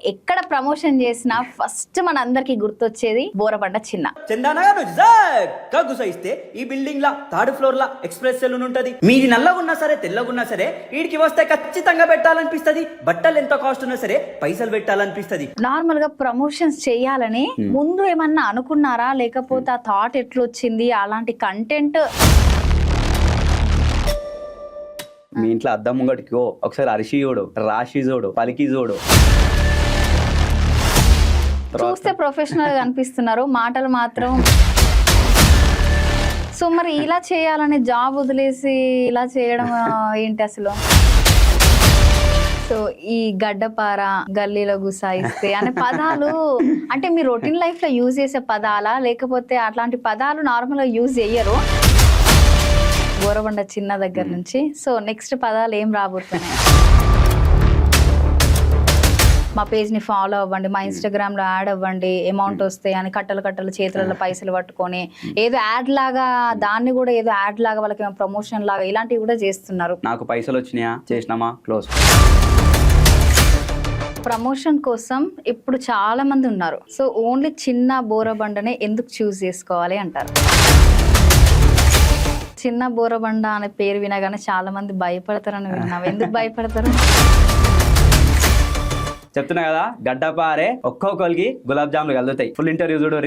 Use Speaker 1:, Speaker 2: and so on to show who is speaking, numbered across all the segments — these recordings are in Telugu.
Speaker 1: ఎక్కడ ప్రమోషన్ చేసినా ఫస్ట్ మన అందరికి గుర్తొచ్చేది బోరబండ చిన్న.
Speaker 2: చందానగా గుసైస్తే ఈ బిల్డింగ్ లా థర్డ్ ఫ్లోర్ లా ఎక్స్ప్రెస్ సెలూన్ ఉంటది. మీది నల్లగున్నా సరే తెల్లగున్నా సరే వీడికి వస్తే ఖచ్చితంగా పెట్టాలనిపిస్తది. బట్టలు ఎంత కాస్ట్ ఉన్నా సరే పైసలు పెట్టాలనిపిస్తది.
Speaker 1: నార్మల్ గా ప్రమోషన్స్ చేయాలని ముందు ఏమన్నా అనుకున్నారా, లేకపోతే ఆ థాట్ ఎట్లొచ్చింది? అలాంటి కంటెంట్
Speaker 2: మీ ఇంట్లో అద్దం ముంగటికి ఒకసారి అరిసి చూడు, రాశి చూడు, పలికి చూడు.
Speaker 1: చూస్తే ప్రొఫెషనల్ గా అనిపిస్తున్నారు, మాటలు మాత్రం. సో మరి ఇలా చేయాలని జాబ్ వదిలేసి ఇలా చేయడం ఏంటి అసలు? సో ఈ గడ్డపార, గల్లీలో గుసాయిస్తే అనే పదాలు అంటే మీ రొటీన్ లైఫ్ లో యూజ్ చేసే పదాలా, లేకపోతే అట్లాంటి పదాలు నార్మల్ గా యూజ్ చెయ్యరు? బోరబండ చిన్న దగ్గర నుంచి సో నెక్స్ట్ పదాలు ఏం రాబోతున్నాయి? మా పేజ్ని ఫాలో అవ్వండి, మా ఇన్స్టాగ్రామ్లో యాడ్ అవ్వండి, అమౌంట్ వస్తాయి అని కట్టలు కట్టలు చేతులలో పైసలు పట్టుకొని ఏదో యాడ్ లాగా, దాన్ని కూడా ఏదో యాడ్ లాగా వాళ్ళకి ప్రమోషన్ లాగా ఇలాంటివి కూడా చేస్తున్నారు.
Speaker 2: నాకు పైసలు వచ్చినాయా, చేసినామా, క్లోజ్.
Speaker 1: ప్రమోషన్ కోసం ఇప్పుడు చాలా మంది ఉన్నారు. సో ఓన్లీ చిన్న బోరబండనే ఎందుకు చూస్ చేసుకోవాలి అంటారు? చిన్న బోరబండ అనే పేరు వినగానే చాలా మంది భయపడతారని విన్నావు. ఎందుకు భయపడతారు?
Speaker 2: చెప్తున్నా కదా, గడ్డపారే ఒక్కొక్కరికి గులాబ్ జాములు కలుగుతాయి. ఫుల్ ఇంటర్వ్యూ చూడు.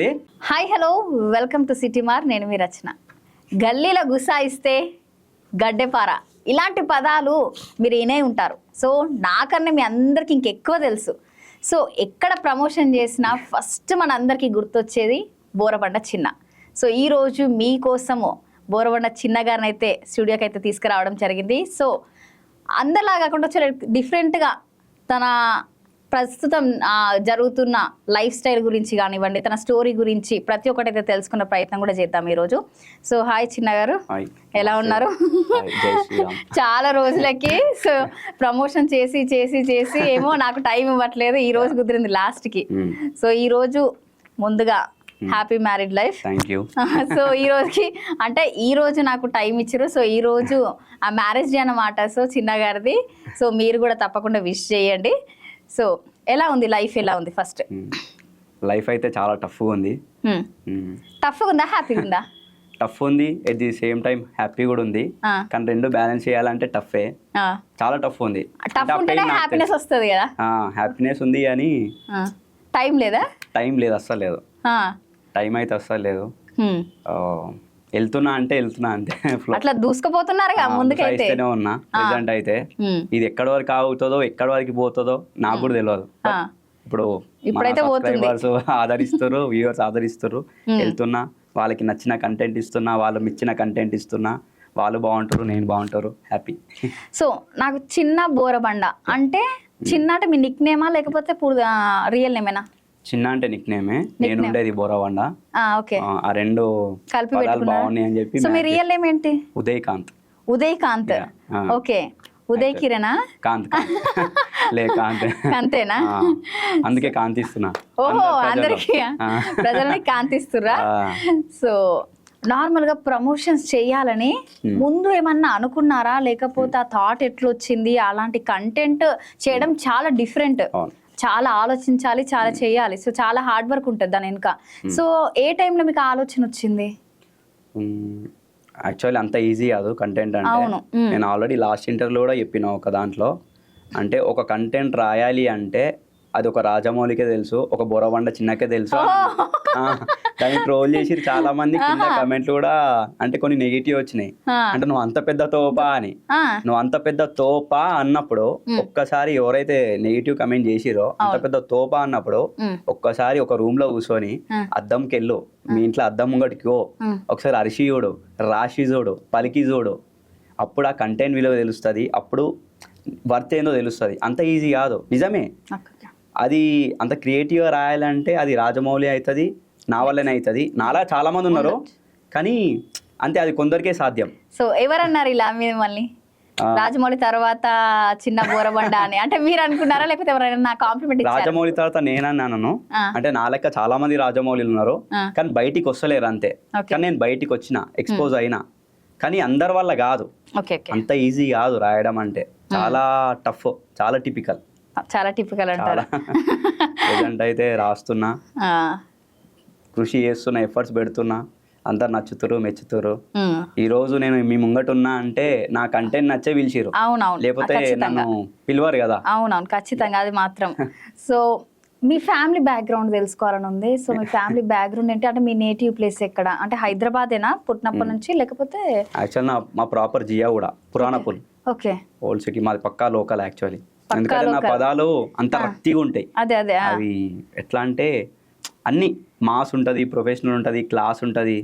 Speaker 1: Hi, hello, welcome to city మార్. నేను మీ రచన. గల్లీలో గుసాయిస్తే, గడ్డపార, ఇలాంటి పదాలు మీరు వినే ఉంటారు. సో నాకన్నా మీ అందరికి ఇంకెక్కువ తెలుసు. సో ఎక్కడ ప్రమోషన్ చేసినా ఫస్ట్ మన అందరికీ గుర్తొచ్చేది బోరబండ చిన్న. సో ఈరోజు మీకోసము బోరబండ చిన్న గారిని అయితే స్టూడియోకి అయితే తీసుకురావడం జరిగింది. సో అందరిలా కాకుండా డిఫరెంట్గా తన ప్రస్తుతం జరుగుతున్న లైఫ్ స్టైల్ గురించి కానివ్వండి, తన స్టోరీ గురించి ప్రతి ఒక్కటి అయితే తెలుసుకునే ప్రయత్నం కూడా చేద్దాం ఈరోజు. సో హాయ్ చిన్న గారు, ఎలా ఉన్నారు? చాలా రోజులకి సో ప్రమోషన్ చేసి చేసి చేసి ఏమో నాకు టైం ఇవ్వట్లేదు, ఈ రోజు కుదిరింది లాస్ట్కి. సో ఈ రోజు ముందుగా హ్యాపీ మ్యారీడ్ లైఫ్. సో ఈ రోజుకి అంటే ఈ రోజు నాకు టైం ఇచ్చారు. సో ఈ రోజు ఆ మ్యారేజ్ డే అన్నమాట. సో చిన్న గారిది. సో మీరు కూడా తప్పకుండా విష్ చేయండి. సో ఎలా ఉంది లైఫ్, ఎలా ఉంది? ఫస్ట్
Speaker 2: లైఫ్ అయితే చాలా టఫ్గా ఉంది.
Speaker 1: టఫ్గా ఉందా, హ్యాపీగా ఉందా?
Speaker 2: టఫ్ ఉంది, at the same time happy కూడా ఉంది. కానీ రెండు బ్యాలెన్స్ చేయాలంటే టఫే, చాలా టఫ్ ఉంది.
Speaker 1: టఫ్ ఉంటేనే హ్యాపీనెస్ వస్తుంది కదా.
Speaker 2: హ్యాపీనెస్ ఉంది కానీ
Speaker 1: టైం లేదా?
Speaker 2: టైం లేదు, అస్సలు లేదు. టైం అయితే అస్సలు లేదు. వెళ్తున్నా అంటే వెళ్తున్నా అంతే.
Speaker 1: అట్లా దూసుకుపోతున్నారు ముందుకైతే
Speaker 2: ఉన్నా. ప్రెసెంట్ అయితే ఇది ఎక్కడి వరకు ఆగుతుందో, ఎక్కడి వరకు పోతుందో నాకు కూడా తెలియదు. ఇప్పుడు సబ్స్క్రైబర్స్ ఆదరిస్తారు, వ్యూవర్స్ ఆదరిస్తారు. వెళ్తున్నా, వాళ్ళకి నచ్చిన కంటెంట్ ఇస్తున్నా, వాళ్ళు మెచ్చిన కంటెంట్ ఇస్తున్నా. వాళ్ళు బాగుంటారు, నేను బాగుంటారు, హ్యాపీ.
Speaker 1: సో నాకు చిన్న బోరబండ అంటే, చిన్న అంటే మీ నిక్ నేమా లేకపోతే రియల్ నేమేనా?
Speaker 2: చిన్న అంటే నిక్ నేమే, నేను ఉండేది బోరబండ.
Speaker 1: ఓకే,
Speaker 2: ఆ రెండు
Speaker 1: కలిపి
Speaker 2: బాగున్నాయి అని చెప్పి.
Speaker 1: సో మీ రియల్ నేమ్ ఏంటి?
Speaker 2: ఉదయకాంత్.
Speaker 1: ఉదయకాంత్, ఓకే. ఉదయ్ కిరణా?
Speaker 2: కాంత్ లే కాంత్
Speaker 1: అంతేనా?
Speaker 2: అందుకే కాంతిస్తున్నా.
Speaker 1: ఓహో, అందరికి ప్రజల్ని కాంతిస్తురా. సో నార్మల్ గా ప్రమోషన్స్ చేయాలని ముందు ఏమన్నా అనుకున్నారా, లేకపోతే ఆ థాట్ ఎట్లొచ్చింది? అలాంటి కంటెంట్ చేయడం చాలా డిఫరెంట్, చాలా ఆలోచించాలి, చాలా చేయాలి. సో చాలా హార్డ్ వర్క్ ఉంటుంది దాని వెనుక. సో ఏ టైంలో మీకు ఆలోచన వచ్చింది?
Speaker 2: యాక్చువల్లీ అంత ఈజీ కాదు కంటెంట్ అంటే. నేను ఆల్రెడీ లాస్ట్ ఇంటర్వ్యూలో కూడా చెప్పిన ఒక దాంట్లో, అంటే ఒక కంటెంట్ రాయాలి అంటే అది ఒక రాజమౌళికే తెలుసు, ఒక బోరబండ చిన్నకే తెలుసు. దాన్ని ట్రోల్ చేసి చాలా మంది కింద కమెంట్లు కూడా, అంటే కొన్ని నెగిటివ్ వచ్చినాయి. అంటే నువ్వు అంత పెద్ద తోపా అని, నువ్వు అంత పెద్ద తోపా అన్నప్పుడు ఒక్కసారి ఎవరైతే నెగిటివ్ కమెంట్ చేసిరో, అంత పెద్ద తోపా అన్నప్పుడు ఒక్కసారి ఒక రూమ్ లో కూర్చొని అద్దంకి వెళ్ళు, మీ ఇంట్లో అద్దం ముంగటికి ఒకసారి అరిసి చూడు, రాశి చూడు, పలికి చూడు. అప్పుడు ఆ కంటెంట్ విలువ తెలుస్తుంది, అప్పుడు వర్త్ ఏందో తెలుస్తుంది. అంత ఈజీ కాదు, నిజమే. అది అంత క్రియేటివ్గా రాయాలంటే అది రాజమౌళి అవుతుంది, నా వల్లనే అవుతుంది. నాలా చాలా మంది ఉన్నారు కానీ అంతే, అది కొందరికే సాధ్యం.
Speaker 1: సో ఎవరన్నారు ఇలా మిమ్మల్ని రాజమౌళి తర్వాత చిన్న బోరబండ అని? అంటే మీరు అనుకున్నారా, లేకపోతే ఎవరైనా కాంప్లిమెంట్?
Speaker 2: రాజమౌళి తర్వాత నేనన్నాను. అంటే నా లెక్క చాలా మంది రాజమౌళిలు ఉన్నారు కానీ బయటికి వస్తలేరు అంతే. కానీ నేను బయటికి వచ్చిన, ఎక్స్పోజ్ అయినా. కానీ అందరి వల్ల కాదు, అంత ఈజీ కాదు రాయడం అంటే. చాలా టఫ్, చాలా టిపికల్.
Speaker 1: చాలా టిపికల్ అంటారు.
Speaker 2: ప్రజెంట్ అయితే రాస్తున్నా,
Speaker 1: ఆ,
Speaker 2: కృషి చేస్తున్నా, ఎఫర్ట్స్ పెడుతున్నా, అందరు నచ్చుతురు మెచ్చుతురు.
Speaker 1: ఉమ్.
Speaker 2: ఈ రోజు నేను మీ ముంగటున్నా అంటే నా కంటెంట్ నచ్చే పిలిచిరు,
Speaker 1: అవునవును,
Speaker 2: లేకపోతే
Speaker 1: ఖచ్చితంగా.
Speaker 2: నన్ను పిలవరు కదా.
Speaker 1: అవునవును, ఖచ్చితంగా అది మాత్రం. సో మీ ఫ్యామిలీ బ్యాక్గ్రౌండ్ తెలుసుకోవాలని ఉంది. సో మీ ఫ్యామిలీ బ్యాక్గ్రౌండ్ ఏంటి, అంటే మీ నేటివ్ ప్లేస్ ఎక్కడ, అంటే హైదరాబాదేనా పుట్టినప్పటి నుంచి, లేకపోతే?
Speaker 2: యాక్చువల్ మా ప్రాపర్ జియా కూడా పురాణపుల్,
Speaker 1: ఓకే,
Speaker 2: ఓల్డ్ సిటీ. మాది పక్కా లోకల్ యాక్చువల్లీ.
Speaker 1: పక్కా
Speaker 2: ఎందుకంటే నా
Speaker 1: local.
Speaker 2: పదాలు అంత రక్తిగా ఉంటాయి.
Speaker 1: అదే అదే.
Speaker 2: అవి ఎట్లా అంటే అన్ని మాస్ ఉంటది, ప్రొఫెషనల్ ఉంటది, క్లాస్ ఉంటది,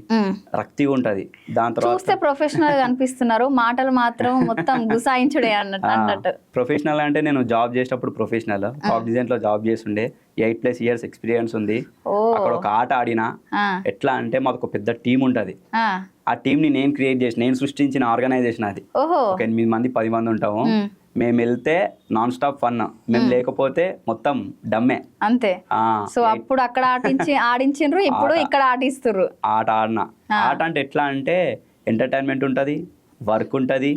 Speaker 2: రక్తిగా ఉంటది. దాని తర్వాత
Speaker 1: చూస్తే ప్రొఫెషనల్ గా అనిపిస్తున్నారు, మాటలు మాత్రం మొత్తం గుసాయించుడే అన్నట్టు.
Speaker 2: ప్రొఫెషనల్ అంటే నేను జాబ్ చేసేటప్పుడు ప్రొఫెషనల్ కాగ్నిజెంట్ లో జాబ్ చేస్తుండే, 8+ years ఎక్స్పీరియన్స్ ఉంది.
Speaker 1: ఓ,
Speaker 2: అక్కడ ఒక ఆట ఆడినా.
Speaker 1: ఆ,
Speaker 2: ఎట్లా అంటే మాకు ఒక పెద్ద టీం ఉంటది.
Speaker 1: ఆ,
Speaker 2: ఆ టీం ని నేను క్రియేట్ చేసిన, నేను సృష్టించిన ఆర్గనైజేషన్ అది.
Speaker 1: ఓహో,
Speaker 2: ఒక 8 మంది 10 మంది ఉంటాము.
Speaker 1: ఉమ్.
Speaker 2: మేము వెళ్తే నాన్ స్టాప్ ఫన్, మేము లేకపోతే మొత్తం డమ్మే.
Speaker 1: అంతే.
Speaker 2: ఆ,
Speaker 1: సో అప్పుడు అక్కడ ఆడించిండ్రు, ఇప్పుడు ఇక్కడ ఆడిస్తుర్రు.
Speaker 2: ఆట ఆడిన. ఆట అంటే ఎట్లా అంటే ఎంటర్టైన్మెంట్ ఉంటుంది, వర్క్ ఉంటుంది,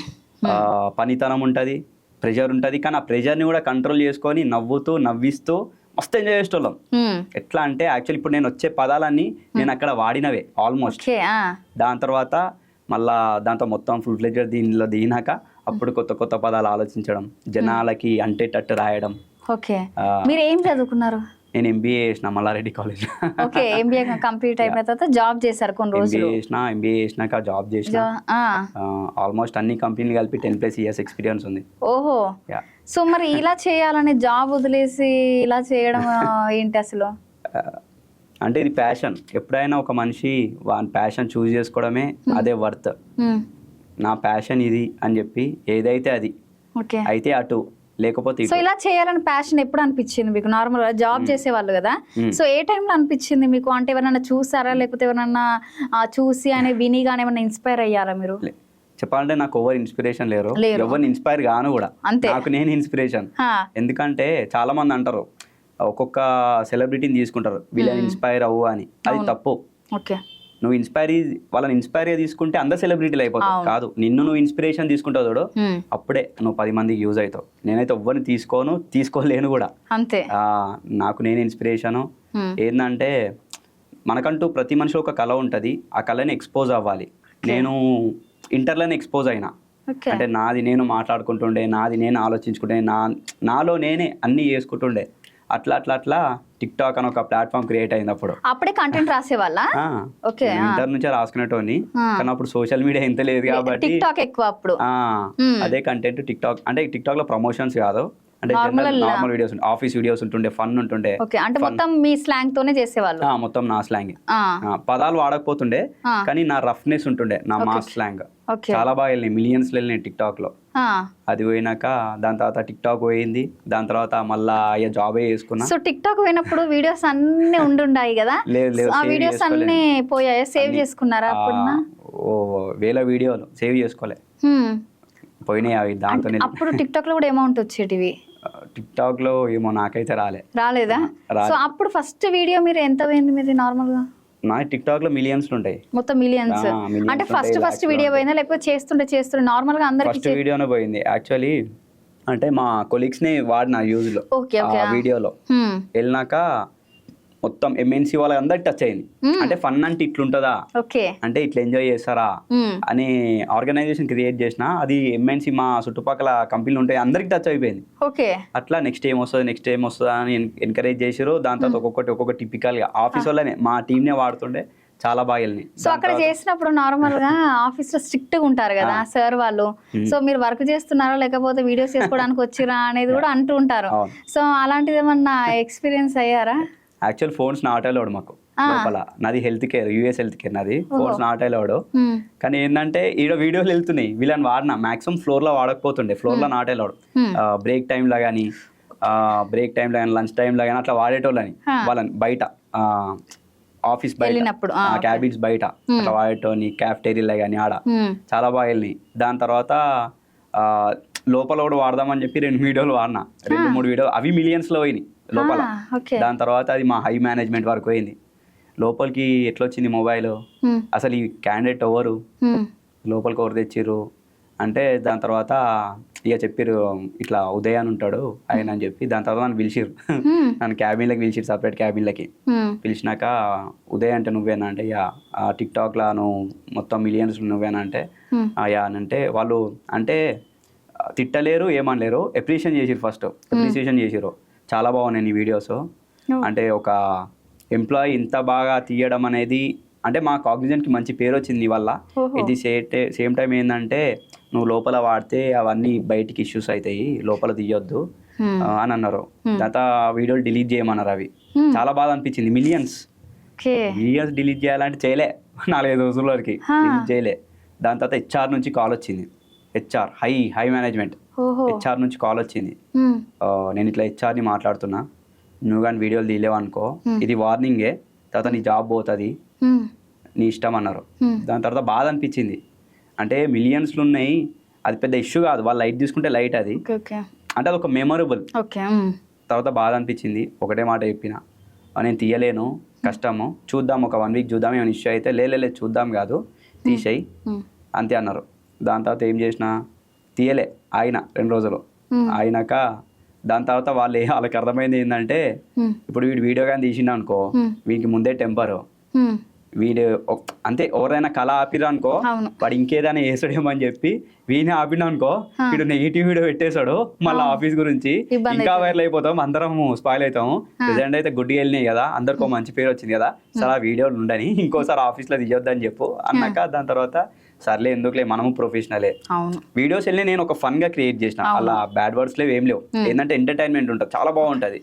Speaker 2: పనితనం ఉంటుంది, ప్రెషర్ ఉంటుంది. కానీ ఆ ప్రెషర్ని కూడా కంట్రోల్ చేసుకొని నవ్వుతూ నవ్విస్తూ మస్తు ఎంజాయ్ చేసేటోళ్ళం. ఎట్లా అంటే యాక్చువల్లీ ఇప్పుడు నేను వచ్చే పదాలన్నీ నేను అక్కడ వాడినవే ఆల్మోస్ట్.
Speaker 1: ఓకే, ఆ,
Speaker 2: దాని తర్వాత మళ్ళా దాంతో మొత్తం ఫుల్ ఫ్లెడ్జెడ్ దీనిలో దిగినాక అప్పుడు కొత్త కొత్త పదాలు ఆలోచించడం, జనాలకి అంటేటట్టు రాయడం.
Speaker 1: ఓకే. మీరు ఏం చదువుకున్నారు?
Speaker 2: నేను ఎంబీఏ చేసిన Malla Reddy college.
Speaker 1: Okay, MBA complete అయిపోయిన తర్వాత జాబ్ చేశారు కొన్ని రోజులు.
Speaker 2: ఎంబీఏ చేసినాక జాబ్ చేసిన.
Speaker 1: ఆ,
Speaker 2: ఆల్మోస్ట్ అన్ని కంపెనీలు కలిపి 10+ years ఎక్స్పీరియన్స్ ఉంది.
Speaker 1: ఓహో.
Speaker 2: Yeah.
Speaker 1: సో మరి ఇలా చేయాలని జాబ్ వదిలేసి ఇలా చేయడం ఏంటి అసలు?
Speaker 2: అంటే ఇది ప్యాషన్. ఎప్పుడైనా ఒక మనిషి వాని ప్యాషన్ చూస్ చేసుకోవడమే అదే వర్త్. నా ప్యాషన్ ఇది అని చెప్పి ఏదైతే అది
Speaker 1: ఓకే
Speaker 2: అయితే అటు, లేకపోతే
Speaker 1: సో ఇలా చేయాలని ప్యాషన్ ఎప్పుడు అనిపించింది మీకు? నార్మల్ గా జాబ్ చేసేవాళ్ళు కదా, సో ఏ టైంలో అనిపించింది మీకు? అంటే ఎవరైనా చూసారా, లేకపోతే ఎవరైనా చూసి అని విని కానీ ఏమైనా ఇన్స్పైర్ అయ్యారా మీరు?
Speaker 2: చెప్పాలంటే నాకు ఎవరు ఇన్స్పిరేషన్ లేరు, ఎవరిని ఇన్స్పైర్ గాను కూడా.
Speaker 1: అంతే,
Speaker 2: నాకు నేను ఇన్స్పిరేషన్. ఎందుకంటే చాలా మంది అంటారు ఒక్కొక్క సెలబ్రిటీని తీసుకుంటారు వీళ్ళని ఇన్స్పైర్ అవ్వు అని, అది తప్పు.
Speaker 1: ఓకే,
Speaker 2: నువ్వు వాళ్ళని ఇన్స్పైర్ తీసుకుంటే అందరు సెలబ్రిటీలు అయిపోతావు. కాదు, నిన్ను నువ్వు ఇన్స్పిరేషన్ తీసుకుంటావు చూడు, అప్పుడే నువ్వు 10 మందికి యూజ్ అవుతావు. నేనైతే ఎవ్వరిని తీసుకోలేను కూడా.
Speaker 1: అంతే.
Speaker 2: నాకు నేను ఇన్స్పిరేషను ఏంటంటే మనకంటూ ప్రతి మనిషి ఒక కళ ఉంటుంది, ఆ కళని ఎక్స్పోజ్ అవ్వాలి. నేను ఇంటర్లోనే ఎక్స్పోజ్ అయినా. అంటే నాది నేను మాట్లాడుకుంటుండే, నాది నేను ఆలోచించుకుంటే, నాలో నేనే అన్నీ చేసుకుంటుండే. అట్లా అట్లా అట్లా టిక్ టాక్ అని ఒక ప్లాట్ఫామ్ క్రియేట్ అయింది.
Speaker 1: అప్పుడే కంటెంట్ రాసేవాళ్ళ? ఓకే,
Speaker 2: ఇంటర్ నుంచి రాసుకునేటోని, కానీ అప్పుడు సోషల్ మీడియా ఎంత లేదు కాబట్టి
Speaker 1: టిక్ టాక్ ఎక్కువ అప్పుడు.
Speaker 2: అదే కంటెంట్ టిక్ టాక్. అంటే టిక్ టాక్ లో ప్రమోషన్స్ కాదు, అంటే నార్మల్ వీడియోస్, ఆఫీస్ వీడియోస్ ఉంటుండే, ఫన్ ఉంటుండే.
Speaker 1: అంటే మొత్తం మీ స్లాంగ్ తోనే చేసేవాళ్ళు?
Speaker 2: మొత్తం నా స్లాంగ్, పదాలు వాడకపోతుండే, కానీ నా రఫ్నెస్ ఉంటుండే, నా మాస్ స్లాంగ్. చాలా బాగా వెళ్ళినాయి, మిలియన్స్ వెళ్ళినాయి టిక్ టాక్ లో. అది పోయినాక దాని తర్వాత టిక్ టాక్ పోయింది, దాని తర్వాత మళ్ళా జాబే చేసుకున్నా.
Speaker 1: సో టిక్ టాక్ పోయినప్పుడు వీడియోస్ అన్ని ఉండుండాయి కదా?
Speaker 2: లేదు,
Speaker 1: ఆ వీడియోస్ అన్ని పోయాయి, సేవ్ చేసుకున్నారా?
Speaker 2: వేల వీడియోలు సేవ్ చేసుకోలే, పోయినాయి అవి. దాంతో
Speaker 1: అప్పుడు టిక్ టాక్ లో కూడా అమౌంట్ వచ్చేటివి?
Speaker 2: టిక్ టాక్ లో ఏమో నాకైతే
Speaker 1: రాలేదా? సో అప్పుడు ఫస్ట్ వీడియో మీరు ఎంత పోయింది మీది నార్మల్ గా?
Speaker 2: నా టిక్ టాక్ లో మిలియన్స్ ఉంటాయి,
Speaker 1: మొత్తం మిలియన్స్. అంటే ఫస్ట్ వీడియో పోయిందా, లేకపోతే చేస్తుంటే నార్మల్ గా అందరికి?
Speaker 2: ఫస్ట్ వీడియోనే పోయింది యాక్చువల్లీ. అంటే మా కొలీగ్స్ ని వాడిన యూజ్ లో వీడియోలో వెళ్ళినాక మొత్తం ఎంఎన్సీ వాళ్ళ అందరికి టచ్ అయింది. అంటే ఫన్ అంటే ఇట్లుంటదా, అంటే ఇట్లా ఎంజాయ్ చేస్తారా అని ఆర్గనైజేషన్ క్రియేట్ చేసిన. అది ఎంఎన్సీ మా చుట్టుపక్కల కంపెనీలు ఉంటాయి, అందరికి టచ్ అయిపోయింది. అట్లా నెక్స్ట్ ఏం వస్తుంది అని ఎంకరేజ్ చేసారు. దాని తర్వాత ఒక్కొక్క టిపికల్ గా ఆఫీస్ వాళ్ళనే మా టీమ్ నే వాడుతుండే, చాలా బాగా వెళ్ళినాయి.
Speaker 1: సో అక్కడ చేసినప్పుడు నార్మల్ గా ఆఫీస్ లో స్ట్రిక్ట్ గా ఉంటారు కదా సార్ వాళ్ళు, సో మీరు వర్క్ చేస్తున్నారా లేకపోతే వీడియోస్ చేసుకోవడానికి వచ్చిరా అనేది కూడా అంటూ ఉంటారు. సో అలాంటిది ఏమన్నా ఎక్స్పీరియన్స్ అయ్యారా?
Speaker 2: యాక్చువల్ ఫోన్స్ నాట్ అలౌడ్ మాకు లోపల. నాది health care, US health care నాది. Phones not allowed. కానీ ఏంటంటే ఈడ వీడియోలు వెళ్తున్నాయి, వీళ్ళని వాడినా మాక్సిమం ఫ్లోర్ లో వాడకపోతుండే. ఫ్లోర్ లో నాట్ అలౌడ్. బ్రేక్ టైమ్ లో కానీ లంచ్ టైమ్ లో కానీ అట్లా వాడేటోళ్ళని, వాళ్ళని బయట ఆఫీస్ బయట, క్యాబిన్స్ బయట అట్లా వాడేటోని, క్యాఫ్టేరియాలో కానీ ఆడ చాలా బాగా వెళ్ళినాయి. దాని తర్వాత లోపల కూడా వాడదామని చెప్పి 2 వీడియోలు వాడినా, 2-3 వీడియోలు, అవి మిలియన్స్ లో పోయినాయి లోపల. దాని తర్వాత అది మా హై మేనేజ్మెంట్ వరకు పోయింది. లోపలికి ఎట్లా వచ్చింది మొబైల్, అసలు ఈ క్యాండిడేట్ ఎవరు, లోపలికి ఎవరు తెచ్చిర్రు అంటే దాని తర్వాత ఇక చెప్పారు ఇట్లా ఉదయ్ అని ఉంటాడు ఆయన అని చెప్పి. దాని తర్వాత నన్ను పిలిచిరు, నన్ను క్యాబిన్లోకి పిలిచిరు, సపరేట్ క్యాబిన్లకి పిలిచినాక ఉదయ్ అంటే నువ్వేనా అంటే యా, టిక్ టాక్లో నువ్వు మొత్తం మిలియన్స్ నువ్వేనా అంటే యా అని అంటే వాళ్ళు అంటే తిట్టలేరు ఏమనలేరు, అప్రిషియేషన్ చేసిరు. ఫస్ట్ అప్రిషియేషన్ చేసిరు, చాలా బాగున్నాయి నీ వీడియోస్, అంటే ఒక ఎంప్లాయీ ఇంత బాగా తీయడం అనేది అంటే మా కాగ్నిజెంట్కి మంచి పేరు వచ్చింది నీ వల్ల. ఇది సేమ్ టైం ఏంటంటే నువ్వు లోపల వాడితే అవన్నీ బయటికి ఇష్యూస్ అవుతాయి, లోపల తీయొద్దు అని అన్నారు. తర్వాత వీడియోలు డిలీట్ చేయమన్నారు. అవి చాలా బాధ అనిపించింది. మిలియన్స్ డిలీట్ చేయాలంటే చేయలే, 4-5 రోజుల వరకు డిలీట్ చేయలే. దాని తర్వాత హెచ్ఆర్ నుంచి కాల్ వచ్చింది, హెచ్ఆర్ హై మేనేజ్మెంట్ హెచ్ఆర్ నుంచి కాల్ వచ్చింది, నేను ఇట్లా హెచ్ఆర్ని మాట్లాడుతున్నా, నువ్వు కానీ వీడియోలు తీయలేవు అనుకో ఇది వార్నింగే, తర్వాత నీ జాబ్ పోతుంది, నీ ఇష్టం అన్నారు. దాని తర్వాత బాధ అనిపించింది, అంటే మిలియన్స్లు ఉన్నాయి, అది పెద్ద ఇష్యూ కాదు, వాళ్ళు లైట్ తీసుకుంటే లైట్, అది అంటే అది ఒక మెమొరబుల్. తర్వాత బాధ అనిపించింది, ఒకటే మాట చెప్పిన, నేను తీయలేను, కష్టము, చూద్దాం ఒక 1 వీక్ చూద్దాం, ఏమైనా ఇష్యూ అయితే లేదు చూద్దాం కాదు తీసేయి అంతే అన్నారు. దాని తర్వాత ఏం చేసిన తీయలే, ఆయన 2 రోజులు అయినాక దాని తర్వాత వాళ్ళకి అర్థమైంది ఏంటంటే ఇప్పుడు వీడు వీడియో కానీ తీసిండు అనుకో వీడికి ముందే టెంపరు, వీడు అంతే ఎవరైనా కళ ఆపిరు అనుకో వాడు ఇంకేదైనా వేసాడేమో అని చెప్పి వీడిని ఆపిన అనుకో వీడు నెగిటివ్ వీడియో పెట్టేశాడు, మళ్ళీ ఆఫీస్ గురించి ఇంకా వైరల్ అయిపోతాం, అందరం స్పాయిల్ అవుతాము. రిజల్ట్ అయితే గుడ్డిగా వెళ్ళినాయి కదా, అందరికీ మంచి పేరు వచ్చింది కదా, సరే ఆ వీడియోలు ఉండని ఇంకోసారి ఆఫీస్లో తీయొద్దని చెప్పు అన్నాక దాని తర్వాత సర్లే ఎందుకులే మనము ప్రొఫెషనలే. వీడియోస్ వెళ్ళి నేను ఒక ఫన్ గా క్రియేట్ చేసిన, అలా బ్యాడ్ వర్డ్స్ లేవు ఏం లేవు, ఏంటంటే ఎంటర్టైన్మెంట్ ఉంటుంది, చాలా బాగుంటది.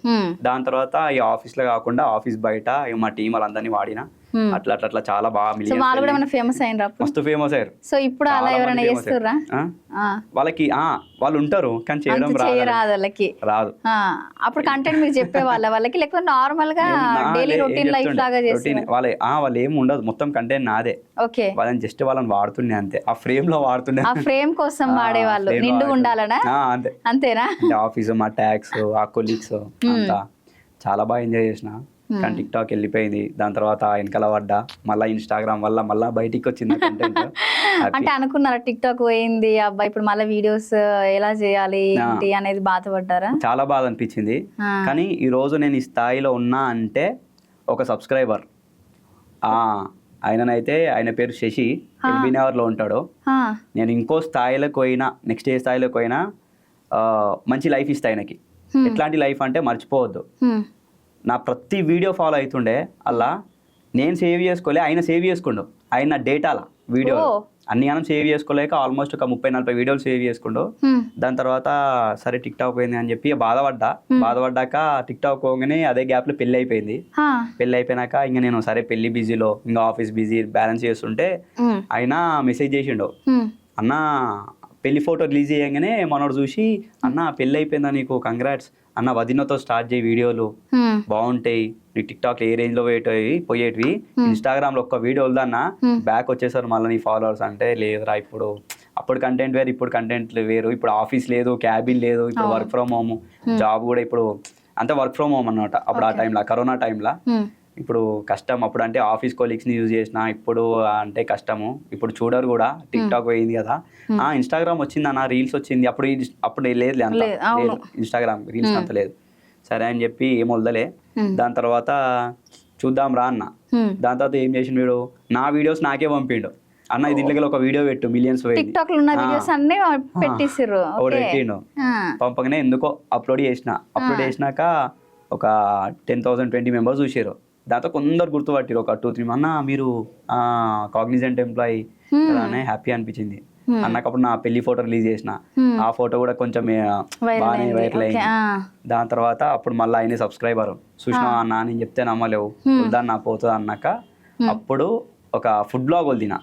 Speaker 2: దాని తర్వాత ఈ ఆఫీస్ లో కాకుండా ఆఫీస్ బయట మా టీం వాళ్ళందరినీ వాడిన, అట్లా అట్లా అట్లా చాలా బాగా
Speaker 1: ఫేమస్ అయ్యారు,
Speaker 2: మస్తు ఫేమస్ అయ్యారు.
Speaker 1: సో ఇప్పుడు అలా ఎవరైనా చేస్తుర్రా?
Speaker 2: వాళ్ళకి వాళ్ళు ఉంటారు కానీ చేయడం రాదు.
Speaker 1: అప్పుడు కంటెంట్ మీరు చెప్పే వాళ్ళకి లేకపోతే నార్మల్ గా డైలీ రొటీన్ లైఫ్ లాగా చేస్తారు
Speaker 2: వాళ్ళు ఏం ఉండదు, మొత్తం కంటెంట్ నాదే.
Speaker 1: ఓకే,
Speaker 2: వాళ్ళని జస్ట్ వాళ్ళని వాడుతుండే అంతే, ఆ ఫ్రేమ్ లో వాడుతుండే,
Speaker 1: ఆ ఫ్రేమ్ కోసం వాడేవాళ్ళు, నిండు ఉండాలనా అంతే, అంతేనా?
Speaker 2: ఆఫీస్ మా ట్యాక్స్ ఆ కొలీగ్స్ అంతా చాలా బాగా ఎంజాయ్ చేసిన. కానీ టిక్ టాక్ వెళ్ళిపోయింది, దాని తర్వాత వెనకాల పడ్డా, మళ్ళీ ఇన్స్టాగ్రామ్ వల్ల మళ్ళీ బయటికి వచ్చింది కంటెంట్.
Speaker 1: అంటే అనుకున్నారా టిక్ టాక్ పోయింది అబ్బా ఇప్పుడు మళ్ళీ వీడియోస్ ఎలా చేయాలి ఏంటి అనేది బాధపడ్డారా? చాలా
Speaker 2: బాధ అనిపించింది. కానీ ఈ రోజు నేను ఈ స్థాయిలో ఉన్నా అంటే ఒక సబ్స్క్రైబర్ ఆయననైతే, ఆయన పేరు శశి, ఎల్బీనగర్లో ఉంటాడు. నేను ఇంకో స్థాయిలోకి పోయినా, నెక్స్ట్ ఏ స్థాయిలోకి పోయినా మంచి లైఫ్ ఇస్తా ఆయనకి. ఎట్లాంటి లైఫ్ అంటే మర్చిపోవద్దు, నా ప్రతి వీడియో ఫాలో అవుతుండే, అలా నేను సేవ్ చేసుకోలే, ఆయన సేవ్ చేసుకుండు, ఆయన నా డేటాల వీడియో అన్ని మనం సేవ్ చేసుకోలేక ఆల్మోస్ట్ ఒక 30-40 వీడియోలు సేవ్ చేసుకుండు. దాని తర్వాత సరే టిక్ టాక్ పోయింది అని చెప్పి బాధపడ్డాక టిక్ టాక్ పోగానే అదే గ్యాప్ లో పెళ్లి అయిపోయింది. పెళ్లి అయిపోయినాక ఇంకా నేను సరే పెళ్లి బిజీలో ఇంకా ఆఫీస్ బిజీ బ్యాలెన్స్ చేస్తుంటే ఆయన మెసేజ్ చేసిండు, అన్న పెళ్లి ఫోటో రిలీజ్ చేయగానే మనోడు చూసి, అన్న పెళ్లి అయిపోయిందా నీకు, కంగ్రాట్స్ అన్న, వదినతో స్టార్ట్ చేయి వీడియోలు బాగుంటాయి, నీ టిక్ టాక్ ఏ రేంజ్ లో పోయేటివి, ఇన్స్టాగ్రామ్ లో ఒక్క వీడియో వద్దన్నా బ్యాక్ వచ్చేసారు మళ్ళీ నీ ఫాలోవర్స్ అంటే, లేదురా ఇప్పుడు అప్పుడు కంటెంట్ వేరు ఇప్పుడు కంటెంట్ వేరు, ఇప్పుడు ఆఫీస్ లేదు, క్యాబిన్ లేదు, ఇప్పుడు వర్క్ ఫ్రమ్ హోమ్, జాబ్ కూడా ఇప్పుడు అంతా వర్క్ ఫ్రమ్ హోమ్ అన్నమాట. అప్పుడు ఆ టైంలో కరోనా టైంలో ఇప్పుడు కష్టం, అప్పుడు అంటే ఆఫీస్ కొలీగ్స్ని యూజ్ చేసిన, ఇప్పుడు అంటే కష్టము, ఇప్పుడు చూడరు కూడా, టిక్ టాక్ పోయింది కదా, ఇన్స్టాగ్రామ్ వచ్చింది అన్న, రీల్స్ వచ్చింది, అప్పుడు లేదు అంత లేదు, ఇన్స్టాగ్రామ్ రీల్స్ అంత లేదు, సరే అని చెప్పి ఏం వదలలే. దాని తర్వాత చూద్దాం రా అన్న. దాని తర్వాత ఏం చేసిండు వీడు, నా వీడియోస్ నాకే పంపిండు, అన్న దీంట్లో ఒక వీడియో పెట్టు, మిలియన్స్ పెట్టిండు, పంపగానే ఎందుకో అప్లోడ్ చేసినాక ఒక 10,000-20 మెంబర్స్ చూసారు. దాంతో కొందరు గుర్తుపట్టారు, ఒక 2-3 అన్న మీరు కాగ్నిజెంట్ ఎంప్లాయీ అలానే, హ్యాపీ అనిపించింది. అన్నకప్పుడు నా పెళ్లి ఫోటో రిలీజ్ చేసిన, ఆ ఫోటో కూడా కొంచెం బాగానే వైరల్ అయింది. దాని తర్వాత అప్పుడు మళ్ళీ ఆయన సబ్స్క్రైబర్ చూసినా అన్న, నేను చెప్తే నమ్మలేవు, వద్దాన్ని నా పోతుంది అన్నాక అప్పుడు ఒక ఫుడ్ బ్లాగ్ వదిలిన.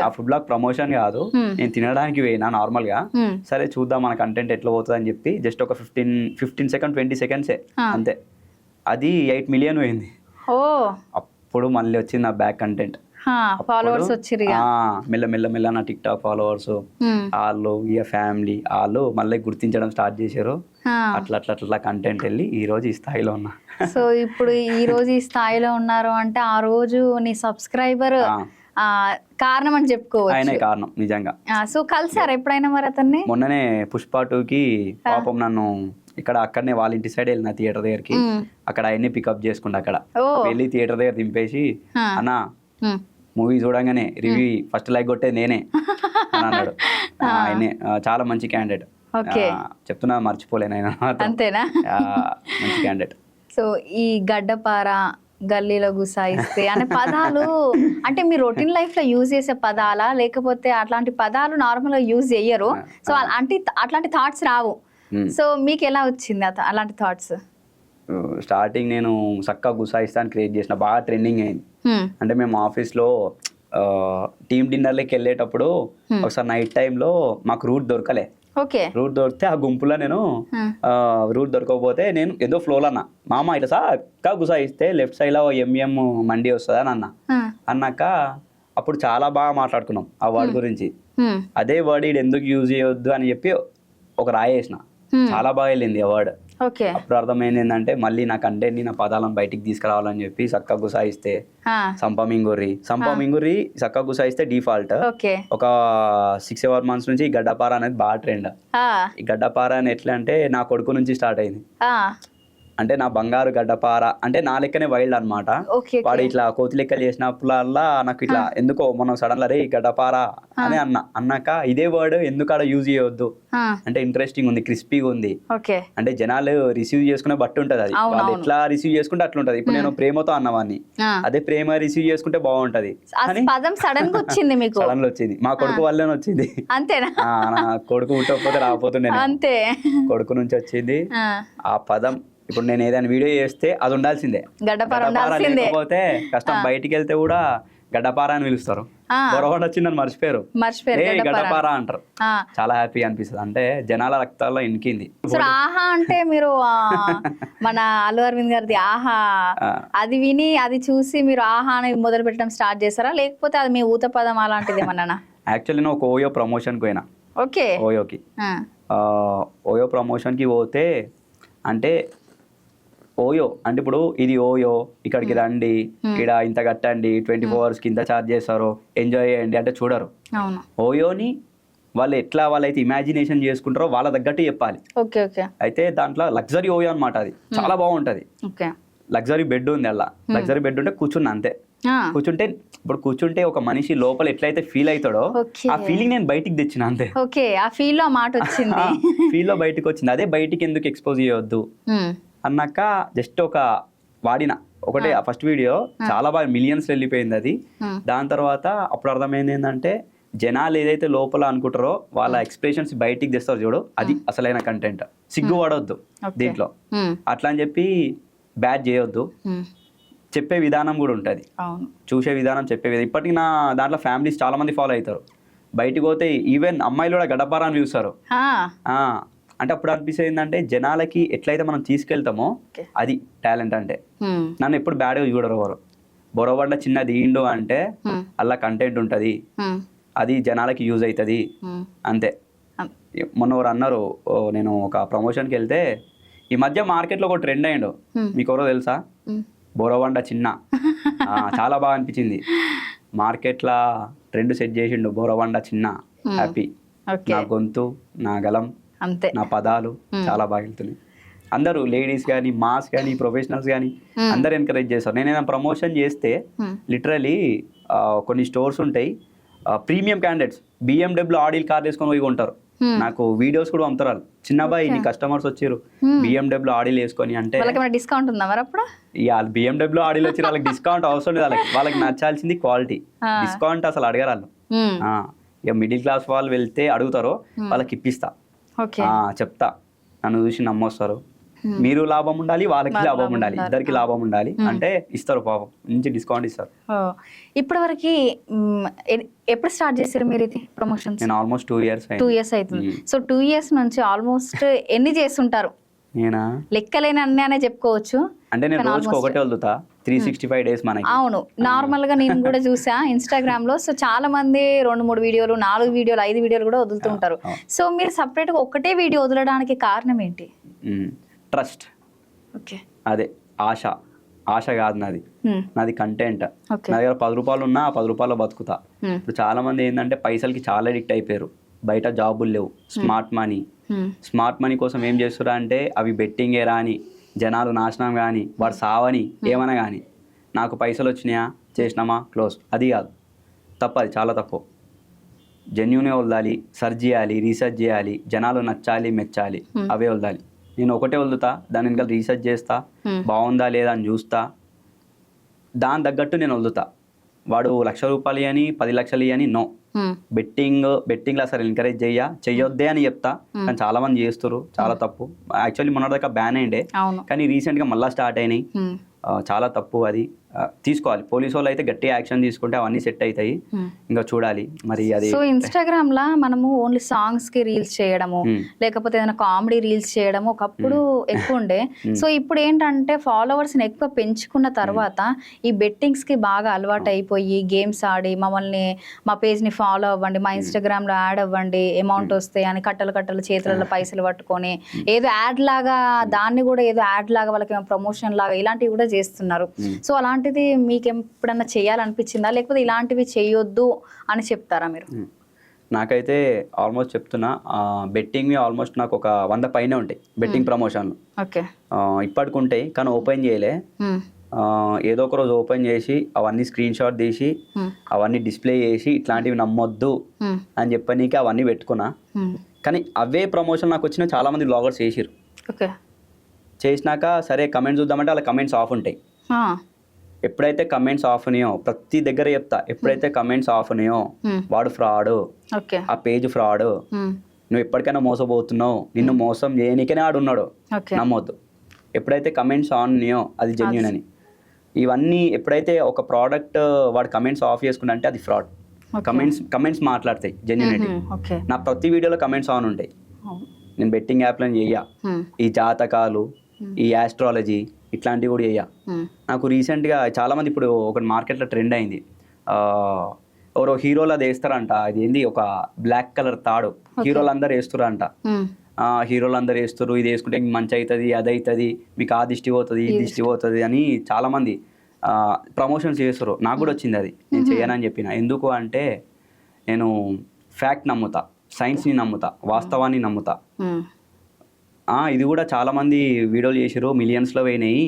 Speaker 2: ఆ ఫుడ్ బ్లాగ్ ప్రమోషన్ కాదు, నేను తినడానికి పోయినా నార్మల్ గా, సరే చూద్దాం మన కంటెంట్ ఎట్లా పోతుంది అని చెప్పి జస్ట్ ఒక 15 సెకండ్ 20 సెకండ్సే అంతే, అది 8 మిలియన్ పోయింది. అప్పుడు మళ్ళీ వచ్చింది నా బ్యాక్ కంటెంట్,
Speaker 1: ఫాలోవర్స్ వచ్చారు,
Speaker 2: మెల్ల నా టిక్ టాక్ ఫాలోవర్స్ వాళ్ళు, ఇక ఫ్యామిలీ వాళ్ళు మళ్ళీ గుర్తించడం స్టార్ట్ చేశారు. అట్లా కంటెంట్ వెళ్ళి ఈ రోజు ఈ స్థాయిలో ఉన్నా.
Speaker 1: సో ఇప్పుడు ఈ రోజు ఈ స్థాయిలో ఉన్నారు అంటే ఆ రోజు నీ సబ్స్క్రైబర్ కారణం అని
Speaker 2: ఆయనే
Speaker 1: చెప్పుకోవచ్చు.
Speaker 2: కారణం నిజంగా.
Speaker 1: సో కలిసారు ఎప్పుడైనా మరి అతన్ని?
Speaker 2: మొన్ననే పుష్ప 2కి పాపం నన్ను అక్కడనే వాళ్ళ ఇంటి సైడ్ వెళ్ళిన థియేటర్ దగ్గరికి. అక్కడ ఆయన్ని పికప్ చేసుకుంటా. అక్కడ వెళ్ళి థియేటర్ దగ్గర దింపేసి, అన్న మూవీ చూడంగానే రివ్యూ ఫస్ట్ లైక్ కొట్టేది నేనే అని అన్నాడు. ఆయనే చాలా మంచి క్యాండిడేట్, చెప్తున్నా మర్చిపోలేను ఆయన.
Speaker 1: అంతేనా?
Speaker 2: మంచి క్యాండిడేట్.
Speaker 1: సో ఈ గడ్డపార, గల్లీలో గుసాయిస్తే అనే పదాలు అంటే మీ రొటీన్ లైఫ్ లో యూజ్ చేసే పదాలా, లేకపోతే అట్లాంటి పదాలు నార్మల్ గా యూజ్ చెయ్యరు, సో అట్లాంటి థాట్స్ రావు. సో మీకు ఎలా వచ్చింది అలాంటి థాట్స్?
Speaker 2: స్టార్టింగ్ నేను సక్కా గుసాయిస్తాను క్రియేట్ చేసిన, బాగా ట్రెండింగ్ అయింది. అంటే మేము ఆఫీస్లో టీమ్ డిన్నర్లకి వెళ్ళేటప్పుడు ఒకసారి నైట్ టైంలో మాకు రూట్ దొరకలే. రూట్ దొరికితే ఆ గుంపులో నేను రూట్ దొరకకపోతే నేను ఏదో ఫ్లోలో అన్నా, మామ ఇట్లా సక్కా గుసాయిస్తే లెఫ్ట్ సైడ్ లో ఎంఎం మండి వస్తుంది అని అన్నాక అప్పుడు చాలా బాగా మాట్లాడుకున్నాం ఆ వర్డ్ గురించి. అదే వర్డ్ ఇది ఎందుకు యూజ్ చేయొద్దు అని చెప్పి ఒక రాయేసిన, చాలా బాగా వెళ్ళింది ఆ వర్డ్. అప్పుడు అర్థమైంది ఏంటంటే మళ్ళీ నా కంటెంట్ నా పదాలను బయటికి తీసుకురావాలని చెప్పి సక్కా గుసాయిస్తే సంపమింగుర్రి సక్కా గుసాయిస్తే డిఫాల్ట్. ఒక 6-7 months నుంచి ఈ గడ్డపార అనేది బాగా ట్రెండ్. ఈ గడ్డపార అని ఎట్లా అంటే నా కొడుకు నుంచి స్టార్ట్ అయింది. అంటే నా బంగారు గడ్డపార అంటే నా లెక్కనే వైల్డ్ అనమాట. వాడు ఇట్లా కోతి లెక్కలు చేసినప్పుడల్లా నాకు ఇట్లా ఎందుకో మనం సడన్ రే గడ్డపార అని అన్నాక ఇదే వర్డ్ ఎందుకు ఆడ యూజ్ చేయవద్దు అంటే ఇంట్రెస్టింగ్ ఉంది, క్రిస్పీగా ఉంది. అంటే జనాలు రిసీవ్ చేసుకునే బట్టి ఉంటది, అది వాళ్ళు ఎట్లా రిసీవ్ చేసుకుంటే అట్లా ఉంటది. ఇప్పుడు నేను ప్రేమతో అన్నవాన్ని, అదే ప్రేమ రిసీవ్ చేసుకుంటే బాగుంటది.
Speaker 1: సడన్ గా
Speaker 2: వచ్చింది, మా కొడుకు వల్లనే వచ్చింది. నా కొడుకు పుట్టకపోతే రాకపోతుండే, అంతే కొడుకు నుంచి వచ్చింది ఆ పదం. ఇప్పుడు నేను ఏదైనా వీడియో చేస్తే అది ఉండాల్సిందే, గడ్డపార లేకపోతే కష్టం. బయటికి వెళ్తే కూడా గడ్డపార అని పిలుస్తారు, బొరవాడ వచ్చిందని మర్చిపోయారు, గడ్డపార అంటారు. చాలా హ్యాపీ అనిపిస్తుంది, అంటే జనాల రక్తాల్లో ఇనికింది.
Speaker 1: ఆహా అంటే మీరు మన అల్లు అరవింద్ గారిది ఆహా అది విని అది చూసి మీరు ఆహా అని మొదలు పెట్టడం స్టార్ట్ చేస్తారా, లేకపోతే అది మీ ఊత పదం అలాంటిది ఏమన్నా?
Speaker 2: యాక్చువల్లీ నేను ఒక ఓయో ప్రమోషన్కి పోయినా. ఓయోకి ఓయో ప్రమోషన్కి పోతే అంటే ఓయో అంటే ఇప్పుడు ఇది ఓయో ఇక్కడికి రండి, ఇక్కడ ఇంత కట్టండి, 24 hours కి ఇంత ఛార్జ్ చేస్తారు, ఎంజాయ్ చేయండి అంటే చూడరు. ఓయోని వాళ్ళు ఎట్లా వాళ్ళైతే ఇమాజినేషన్ చేసుకుంటారో వాళ్ళ తగ్గట్టు చెప్పాలి. అయితే దాంట్లో లగ్జరీ ఓయో అనమాట, అది చాలా బాగుంటది. లగ్జరీ బెడ్ ఉంది, అలా లగ్జరీ బెడ్ ఉంటే కూర్చున్నా అంతే. కూర్చుంటే ఒక మనిషి లోపల ఎట్లయితే ఫీల్ అవుతాడో ఆ ఫీలింగ్ నేను బయటికి తెచ్చిన అంతే. ఫీల్ లో బయటకు వచ్చింది. అదే బయటికి ఎందుకు ఎక్స్పోజ్ చేయవద్దు అన్నాక జస్ట్ వాడిన ఒకటే ఫస్ట్ వీడియో చాలా బాగా మిలియన్స్ వెళ్ళిపోయింది అది. దాని తర్వాత అప్పుడు అర్థమైంది ఏంటంటే జనాలు ఏదైతే లోపల అనుకుంటారో వాళ్ళ ఎక్స్ప్రెషన్స్ బయటికి తెస్తారు చూడు, అది అసలైన కంటెంట్. సిగ్గు పడవద్దు దీంట్లో, అట్లా అని చెప్పి బ్యాడ్ చేయొద్దు. చెప్పే విధానం కూడా ఉంటుంది, చూసే విధానం, చెప్పే విధానం. ఇప్పటికి నా దాంట్లో ఫ్యామిలీస్ చాలా మంది ఫాలో అవుతారు. బయటికి పోతే ఈవెన్ అమ్మాయిలు కూడా గడ్డపార అని చూస్తారు. అంటే అప్పుడు అనిపిస్తుంది ఏంటంటే జనాలకి ఎట్లయితే మనం తీసుకెళ్తామో అది టాలెంట్. అంటే నన్ను ఎప్పుడు బ్యాడ్గా చూడరు ఎవరు. బొరబండ చిన్నది ఇండు అంటే అలా కంటెంట్ ఉంటుంది, అది జనాలకి యూజ్ అవుతుంది అంతే. మొన్న ఎవరు అన్నారు, నేను ఒక ప్రమోషన్కి వెళ్తే ఈ మధ్య మార్కెట్లో ఒక ట్రెండ్ అయ్యిండు, మీకు ఎవరో తెలుసా? బొరబండ చిన్న. చాలా బాగా అనిపించింది, మార్కెట్లో ట్రెండ్ సెట్ చేసిండు బొరబండ చిన్న. హ్యాపీ, నా గొంతు, నా గలం, నా పదాలు చాలా బాగా వెళ్తున్నాయి. అందరూ లేడీస్ కానీ మాస్ కానీ ప్రొఫెషనల్స్ కానీ అందరు ఎంకరేజ్ చేస్తారు. నేను ఏదైనా ప్రమోషన్ చేస్తే లిటరలీ కొన్ని స్టోర్స్ ఉంటాయి, ప్రీమియం క్యాండిడేట్స్ BMW ఆడిల్ కార్ వేసుకొని పోయి ఉంటారు. నాకు వీడియోస్ కూడా పంపుతారు, చిన్నబాయి నీ కస్టమర్స్ వచ్చారు BMW ఆడిల్ వేసుకొని అంటే
Speaker 1: డిస్కౌంట్ ఉందా మరి? అప్పుడు
Speaker 2: వాళ్ళు BMW ఆడిల్ వచ్చి వాళ్ళకి డిస్కౌంట్ అవసరం లేదు, వాళ్ళకి నచ్చాల్సింది క్వాలిటీ. డిస్కౌంట్ అసలు అడగరు వాళ్ళు. ఇక మిడిల్ క్లాస్ వాళ్ళు వెళ్తే అడుగుతారో వాళ్ళకి ఇప్పిస్తా, చెప్తా, నన్ను చూసి నమ్మొస్తారు. మీరు లాభం ఉండాలి, వాళ్ళకి లాభం ఉండాలి, ఇద్దరికి లాభం ఉండాలి అంటే ఇస్తారు, పాపం మంచి డిస్కౌంట్ ఇస్తారు.
Speaker 1: ఇప్పటి వరకు ఎప్పుడు స్టార్ట్ చేశారు మీరు ఇది ప్రమోషన్స్?
Speaker 2: నేను ఆల్మోస్ట్ 2 years
Speaker 1: అవుతుంది. సో 2 years నుంచి ఆల్మోస్ట్ ఎన్ని చేస్తుంటారు?
Speaker 2: నేనా
Speaker 1: లెక్కలేని అన్నీ అనే చెప్పుకోవచ్చు.
Speaker 2: అంటే నేను రోజుకి ఒకటే వదులుతా, 365 days మనకి.
Speaker 1: అవును, నార్మల్ గా నేను కూడా చూసా ఇన్స్టాగ్రామ్ లో. సో చాలా మంది 2-3 వీడియోలు, 4 వీడియోలు, 5 వీడియోలు కూడా వదులుతూ ఉంటారు. సో మీరు సపరేట్ గా ఒకటే వీడియో వదలడానికి కారణం ఏంటి?
Speaker 2: ట్రస్ట్, అదే ఆశ. ఆశ కాదు నాది, నాది కంటెంట్.
Speaker 1: ఓకే.
Speaker 2: నా దగ్గర 10 రూపాయలు ఉన్నా ఆ 10 రూపాయలు బతుకుతా. ఇప్పుడు చాలా మంది ఏంటంటే పైసలకి చాలా అడిక్ట్ అయిపోయారు, బయట జాబులు లేవు, స్మార్ట్ మనీ కోసం ఏం చేస్తురా అంటే అవి బెట్టింగే రాని, జనాలు నాశనం కానీ, వాడు సావని, ఏమన్నా కానీ నాకు పైసలు వచ్చినాయా చేసినామా క్లోజ్. అది కాదు, తప్పు, అది చాలా తప్పు. జెన్యూనే వదలాలి, సర్చ్ చేయాలి, రీసెర్చ్ చేయాలి, జనాలు నచ్చాలి, మెచ్చాలి, అవే వదలాలి. నేను ఒకటే వదులుతా, దాని వెనకాల రీసెర్చ్ చేస్తా, బాగుందా లేదా అని చూస్తా, దాని తగ్గట్టు నేను వదులుతా. వాడు 1,00,000 రూపాయలు అని 10 లక్షలు అని నో. బెట్టింగ్లో అసలు ఎంకరేజ్ చెయ్యొద్దే అని చెప్తా, కానీ చాలా మంది చేస్తారు, చాలా తప్పు. యాక్చువల్లీ మొన్నటిదాకా బ్యాన్ అయ్యిండే, కానీ రీసెంట్గా మళ్ళీ స్టార్ట్ అయినాయి. చాలా తప్పు అది. తీసుకోవాలి, పోలీసు వాళ్ళు అయితే గట్టి యాక్షన్ తీసుకుంటే అవన్నీ సెట్ అవుతాయి. ఇంకా చూడాలి మరి అది.
Speaker 1: సో ఇన్స్టాగ్రామ్ లా మనము ఓన్లీ సాంగ్స్ కి రీల్స్ చేయడము, లేకపోతే ఏదైనా కామెడీ రీల్స్ చేయడము ఒకప్పుడు ఎక్కువ ఉండే. సో ఇప్పుడు ఏంటంటే ఫాలోవర్స్ ని ఎక్కువ పెంచుకున్న తర్వాత ఈ బెట్టింగ్స్ కి బాగా అలవాటు అయిపోయి గేమ్స్ ఆడి మమ్మల్ని, మా పేజ్ ని ఫాలో అవ్వండి, మా ఇన్స్టాగ్రామ్ లో యాడ్ అవ్వండి, అమౌంట్ వస్తాయి అని కట్టలు చేతులలో పైసలు పట్టుకొని ఏదో యాడ్ లాగా, దాన్ని కూడా ఏదో యాడ్ లాగా వాళ్ళకి ప్రమోషన్ లాగా ఇలాంటివి కూడా చేస్తున్నారు. సో అలాంటిది మీకు ఎప్పుడన్నా చేయాలనిపించిందా, లేకపోతే ఇలాంటివి చేయొద్దు అని చెప్తారా మీరు?
Speaker 2: నాకైతే ఆల్మోస్ట్ చెప్తున్నా, బెట్టింగ్ ఆల్మోస్ట్ నాకు ఒక 100 పైనే ఉంటాయి బెట్టింగ్ ప్రమోషన్లు.
Speaker 1: ఓకే.
Speaker 2: ఇప్పటికి ఉంటాయి, కానీ ఓపెన్ చేయలే. ఏదో ఒక రోజు ఓపెన్ చేసి అవన్నీ స్క్రీన్ షాట్ తీసి అవన్నీ డిస్ప్లే చేసి ఇట్లాంటివి నమ్మొద్దు అని చెప్పనీకి అవన్నీ పెట్టుకున్నా. కానీ అవే ప్రమోషన్ నాకు వచ్చిన చాలా మంది బ్లాగర్స్ చేసిరు.
Speaker 1: ఓకే.
Speaker 2: చేసినాక సరే కమెంట్స్ చూద్దామంటే అలా కమెంట్స్ ఆఫ్ ఉంటాయి. ఎప్పుడైతే కమెంట్స్ ఆఫ్ ఉన్నాయో, ప్రతి దగ్గర చెప్తా, ఎప్పుడైతే కమెంట్స్ ఆఫ్ ఉన్నాయో వాడు ఫ్రాడ్, ఆ పేజ్ ఫ్రాడ్, నువ్వు ఎప్పటికైనా మోసపోతున్నావు, నిన్ను మోసం చేయనికనే ఆడు ఉన్నాడు, నమ్మొద్దు. ఎప్పుడైతే కమెంట్స్ ఆన్ ఉన్నాయో అది జెన్యూన్ అని. ఇవన్నీ ఎప్పుడైతే ఒక ప్రోడక్ట్ వాడు కమెంట్స్ ఆఫ్ చేసుకున్నా అంటే అది ఫ్రాడ్. కమెంట్స్ మాట్లాడతాయి జెన్యూనిటీ. నా ప్రతి వీడియోలో కమెంట్స్ ఆన్ ఉంటాయి. నేను బెట్టింగ్ యాప్లను చెయ్య, ఈ జాతకాలు, ఈ ఆస్ట్రాలజీ ఇట్లాంటివి కూడా చెయ్య. నాకు రీసెంట్గా చాలామంది ఇప్పుడు ఒక మార్కెట్లో ట్రెండ్ అయింది, ఎవరో హీరోలు అది వేస్తారంట, అది ఏంది ఒక బ్లాక్ కలర్ తాడు, హీరోలు అందరు వేస్తారంట. హీరోలు అందరు వేస్తారు, ఇది వేసుకుంటే మంచి అవుతుంది, అది అవుతుంది, మీకు ఆ దిష్టి పోతుంది, ఈ దిష్టి పోతుంది అని చాలామంది ప్రమోషన్స్ చేస్తారు. నాకు కూడా వచ్చింది అది, నేను చేయనని చెప్పిన. ఎందుకు అంటే నేను ఫ్యాక్ట్ నమ్ముతా, సైన్స్ని నమ్ముతా, వాస్తవాన్ని నమ్ముతా. ఇది కూడా చాలా మంది వీడియోలు చేసారు, మిలియన్స్లో పోయినాయి,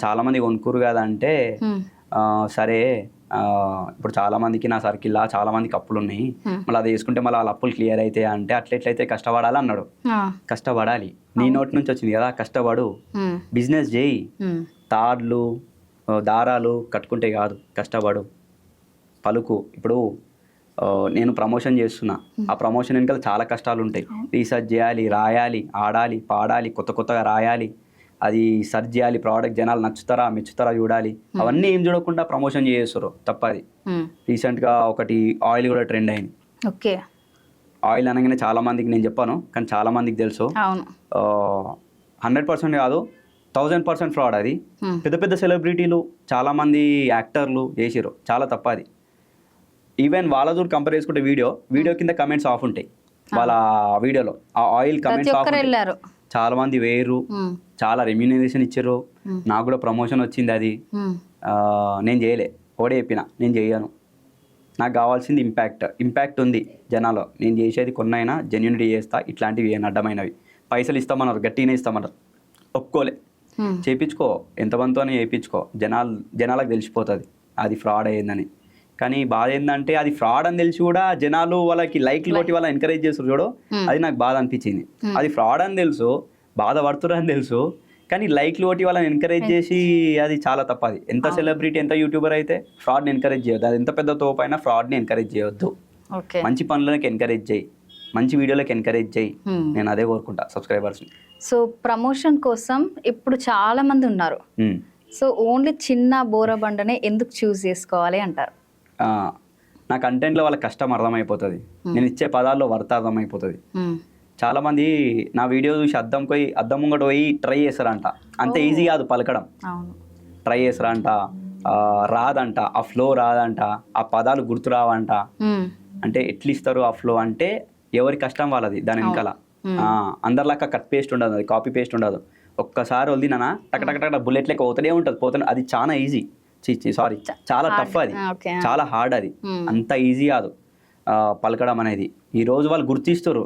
Speaker 2: చాలా మంది కొనుక్కురు కదా అంటే సరే ఇప్పుడు చాలా మందికి నా సర్కిల్లా చాలా మందికి అప్పులు ఉన్నాయి, మళ్ళీ అది వేసుకుంటే మళ్ళీ వాళ్ళ అప్పులు క్లియర్ అవుతాయి అంటే అట్లెట్లయితే కష్టపడాలి అన్నాడు. కష్టపడాలి, నీ నోటి నుంచి వచ్చింది కదా, కష్టపడు, బిజినెస్ చేయి, తాడ్లు దారాలు కట్టుకుంటే కాదు, కష్టపడు, పలుకు. ఇప్పుడు నేను ప్రమోషన్ చేస్తున్నా, ఆ ప్రమోషన్ వెనకాల చాలా కష్టాలు ఉంటాయి. రీసెర్చ్ చేయాలి, రాయాలి, ఆడాలి, పాడాలి, కొత్తగా రాయాలి, అది సర్చ్ చేయాలి, ప్రోడక్ట్ జనాలు నచ్చుతారా మెచ్చుతారా చూడాలి. అవన్నీ ఏం చూడకుండా ప్రమోషన్ చేస్తారు, తప్పది. రీసెంట్గా ఒకటి ఆయిల్ కూడా ట్రెండ్ అయింది.
Speaker 1: ఓకే.
Speaker 2: ఆయిల్ అనగానే చాలా మందికి నేను చెప్పాను, కానీ చాలా మందికి తెలుసు. 100% కాదు, 1000% ఫ్రాడ్ అది. పెద్ద సెలబ్రిటీలు, చాలా మంది యాక్టర్లు చేసిరు, చాలా తప్పది. ఈవెన్ వాళ్ళ దూరం కంపేర్ చేసుకుంటే వీడియో కింద కమెంట్స్ ఆఫ్ ఉంటాయి, వాళ్ళ వీడియోలో ఆ ఆయిల్ కమెంట్స్ ఆఫ్ ఉంటాయి. చాలా మంది వేరు, చాలా రెమ్యూనరేషన్ ఇచ్చారు, నాకు కూడా ప్రమోషన్ వచ్చింది. అది నేను చేయలే, ఒకటే చెప్పిన, నేను చేయను. నాకు కావాల్సింది ఇంపాక్ట్ ఉంది జనాలో. నేను చేసేది కొన్నైనా జెన్యూనిటీ చేస్తా, ఇట్లాంటివి ఏమైనా అడ్డమైనవి. పైసలు ఇస్తామన్నారు, గట్టిగానే ఇస్తామన్నారు, ఒప్పుకోలే. చేయించుకో, ఎంతమందితోనే చేయించుకో, జనాలకు తెలిసిపోతుంది అది ఫ్రాడ్ అయ్యిందని. కానీ బాధ ఏంటంటే అది ఫ్రాడ్ అని తెలిసి కూడా జనాలు వాళ్ళకి లైక్లు కొట్టి వాళ్ళని ఎంకరేజ్ చేస్తారు చూడు, అది నాకు బాధ అనిపించింది. అది ఫ్రాడ్ అని తెలుసు, బాధపడుతున్నారు అని తెలుసు, కానీ లైక్లు కొట్టి వాళ్ళని ఎంకరేజ్ చేసి అది చాలా తప్పది. ఎంత సెలబ్రిటీ, ఎంత యూట్యూబర్ అయితే ఫ్రాడ్ని ఎంకరేజ్ చేయొద్దు. అది ఎంత పెద్ద తోపైనా ఫ్రాడ్ని ఎంకరేజ్ చేయొద్దు. మంచి పనులకి ఎంకరేజ్ చేయి, మంచి వీడియోలకి ఎంకరేజ్ చేయి. నేను అదే కోరుకుంటా సబ్స్క్రైబర్స్ని.
Speaker 1: సో ప్రమోషన్ కోసం ఇప్పుడు చాలా మంది ఉన్నారు. సో ఓన్లీ చిన్న బోరబండనే ఎందుకు చూస్ చేసుకోవాలి అంటారు?
Speaker 2: నా కంటెంట్లో వాళ్ళ కష్టం అర్థమైపోతుంది, నేను ఇచ్చే పదాల్లో వర్త అర్థమైపోతుంది. చాలామంది నా వీడియో చూసి అద్దం ముంగట పోయి ట్రై చేస్తారంట, అంత ఈజీ కాదు పలకడం. ట్రై చేస్తారంట, రాదంట, ఆ ఫ్లో రాదంట, ఆ పదాలు గుర్తు రావంట. అంటే ఎట్లా ఇస్తారు ఆ ఫ్లో అంటే ఎవరి కష్టం వాళ్ళది. దాని వెనకాల అందరిలాగా కట్ పేస్ట్ ఉండదు, అది కాపీ పేస్ట్ ఉండదు. ఒక్కసారి వదిలినా టక్ టక్ టక్ బుల్లెట్ లెక్క పోతూనే ఉంటుంది అది చాలా ఈజీ. సారీ, చాలా టఫ్ అది,
Speaker 1: ఓకే.
Speaker 2: చాలా హార్డ్ అది, అంత ఈజీ కాదు పలకడం అనేది. ఈ రోజు వాళ్ళు గుర్తిస్తారు,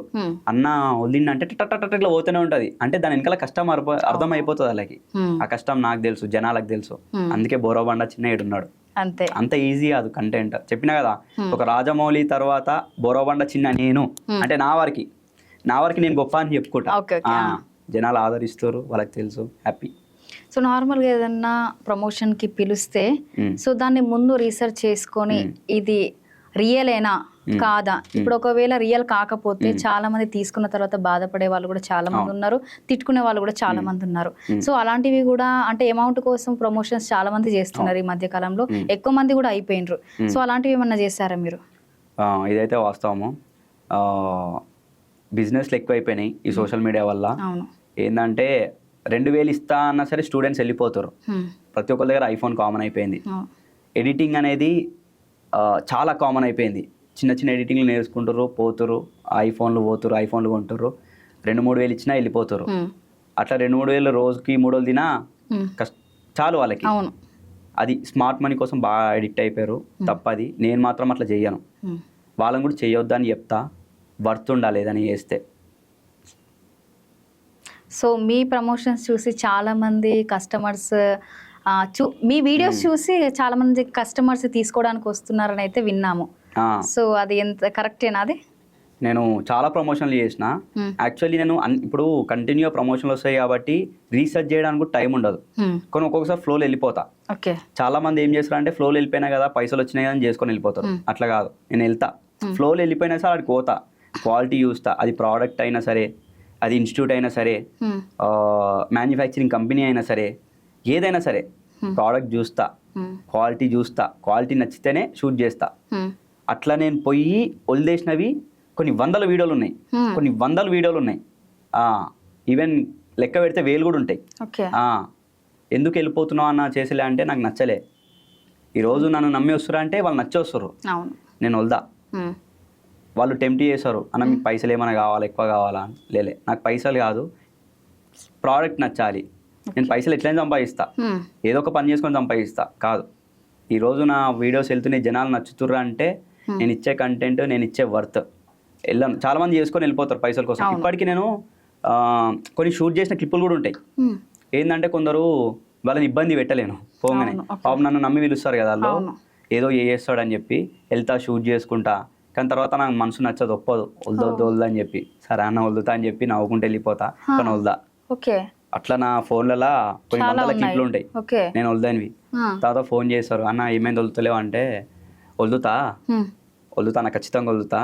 Speaker 2: అన్న వదిలిందంటే టక్ ఇట్లా పోతూనే ఉంటుంది. అంటే దాని వెనకాల కష్టం అర్థం అయిపోతుంది వాళ్ళకి. ఆ కష్టం నాకు తెలుసు, జనాలకు తెలుసు. అందుకే బోరబండ చిన్న ఈడున్నాడు.
Speaker 1: అంతే,
Speaker 2: అంత ఈజీ కాదు కంటెంట్. చెప్పినా కదా, ఒక రాజమౌళి తర్వాత బోరబండ చిన్న నేను, అంటే నా వరకు నేను గొప్ప అని చెప్పుకుంటా. జనాలు ఆదరిస్తారు, వాళ్ళకి తెలుసు, హ్యాపీ.
Speaker 1: సో నార్మల్గా ఏదన్నా ప్రమోషన్కి పిలిస్తే సో దాన్ని ముందు రీసెర్చ్ చేసుకొని ఇది రియలేనా కాదా, ఇప్పుడు ఒకవేళ రియల్ కాకపోతే చాలా మంది తీసుకున్న తర్వాత బాధపడే వాళ్ళు కూడా చాలా మంది ఉన్నారు, తిట్టుకునే వాళ్ళు కూడా చాలా మంది ఉన్నారు. సో అలాంటివి కూడా అంటే అమౌంట్ కోసం ప్రమోషన్స్ చాలా మంది చేస్తున్నారు ఈ మధ్య కాలంలో, ఎక్కువ మంది కూడా అయిపోయినరు. సో అలాంటివి ఏమన్నా చేస్తారా మీరు?
Speaker 2: ఇదైతే వాస్తవము. బిజినెస్లు ఎక్కువ అయిపోయినాయి ఈ సోషల్ మీడియా వల్ల. ఏంటంటే 2000 ఇస్తా అన్నా సరే స్టూడెంట్స్ వెళ్ళిపోతారు. ప్రతి ఒక్కరి దగ్గర ఐఫోన్ కామన్ అయిపోయింది. ఎడిటింగ్ అనేది చాలా కామన్ అయిపోయింది. చిన్న చిన్న ఎడిటింగ్లు నేర్చుకుంటారు, పోతారు, ఐఫోన్లు కొంటారు, 2-3 వేలు ఇచ్చినా వెళ్ళిపోతారు. అట్లా 2-3 వేలు రోజుకి 3 వేలు తినా చాలు వాళ్ళకి. అది స్మార్ట్ మనీ కోసం బాగా అడిక్ట్ అయిపోయారు, తప్పది. నేను మాత్రం అట్లా చెయ్యను, వాళ్ళని కూడా చెయ్యొద్దు అని చెప్తా. వర్త్ ఉండాలి ఏదని చేస్తే.
Speaker 1: సో మీ ప్రమోషన్స్ చూసి చాలా మంది కస్టమర్స్ మీ వీడియోస్ చూసి చాలా మంది కస్టమర్స్ తీసుకోవడానికి వస్తున్నారని అయితే విన్నాము. సో అది ఎంత కరెక్టేనా? అది
Speaker 2: నేను చాలా ప్రమోషన్లు చేసిన. యాక్చువల్లీ నేను ఇప్పుడు కంటిన్యూ ప్రమోషన్లు వస్తాయి కాబట్టి రీసెర్చ్ చేయడానికి కూడా టైం ఉండదు. కానీ ఒక్కొక్కసారి ఫ్లోలో వెళ్ళిపోతా. చాలా మంది ఏం చేస్తారు అంటే ఫ్లోలో వెళ్ళిపోయినా కదా, పైసలు వచ్చినాయి కదా అని చేసుకొని వెళ్ళిపోతారు. అట్లా కాదు, నేను వెళ్తా, ఫ్లోలో వెళ్ళిపోయినా సరే అక్కడికి పోతా, క్వాలిటీ చూస్తా. అది ప్రోడక్ట్ అయినా సరే, అది ఇన్స్టిట్యూట్ అయినా సరే, మ్యానుఫ్యాక్చరింగ్ కంపెనీ అయినా సరే, ఏదైనా సరే ప్రోడక్ట్ చూస్తా, క్వాలిటీ చూస్తా, క్వాలిటీ నచ్చితేనే షూట్ చేస్తా. అట్లా నేను పోయి వదిలేసినవి కొన్ని వందల వీడియోలు ఉన్నాయి. ఈవెన్ లెక్క పెడితే 1000 కూడా ఉంటాయి. ఎందుకు వెళ్ళిపోతున్నావు అన్న చేసేలే అంటే నాకు నచ్చలే. ఈరోజు నన్ను నమ్మి వస్తురా అంటే వాళ్ళు నచ్చి వస్తారు, నేను వద్దా. వాళ్ళు టెంప్ట్ చేస్తారు, అన్న మీకు పైసలు ఏమైనా కావాలా, ఎక్కువ కావాలా? లేలే, నాకు పైసలు కాదు, ప్రోడక్ట్ నచ్చాలి. నేను పైసలు ఎట్లయినా సంపాదిస్తా, ఏదో ఒక పని చేసుకొని సంపాదిస్తా. కాదు, ఈరోజు నా వీడియోస్ వెళ్తున్నాయి, జనాలు నచ్చుతుర్రా అంటే నేను ఇచ్చే కంటెంట్, నేను ఇచ్చే వర్త్ వెళ్ళాను. చాలా మంది చేసుకొని వెళ్ళిపోతారు పైసల కోసం. ఇప్పటికీ నేను కొన్ని షూట్ చేసిన క్లిప్పులు కూడా ఉంటాయి. ఏంటంటే కొందరు వాళ్ళని ఇబ్బంది పెట్టలేను పోగానే, పాపం నన్ను నమ్మి పిలుస్తారు కదా, వాళ్ళు ఏదో చేస్తాడని చెప్పి వెళ్తా, షూట్ చేసుకుంటా. కానీ తర్వాత నాకు మనసు నచ్చదు, ఒప్పదు, వద్దు అని చెప్పి, సరే అన్న వదులుతా అని చెప్పి నవ్వుకుంటూ వెళ్ళిపోతా. కానీ వద్దా. అట్లా నా ఫోన్లలో కొన్ని వందల క్లిప్లు ఉంటాయి నేను వద్దానివి. తర్వాత ఫోన్ చేస్తారు, అన్న ఏమైంది వదులుతలేవు అంటే, వదులుతా నాకు ఖచ్చితంగా వదులుతా,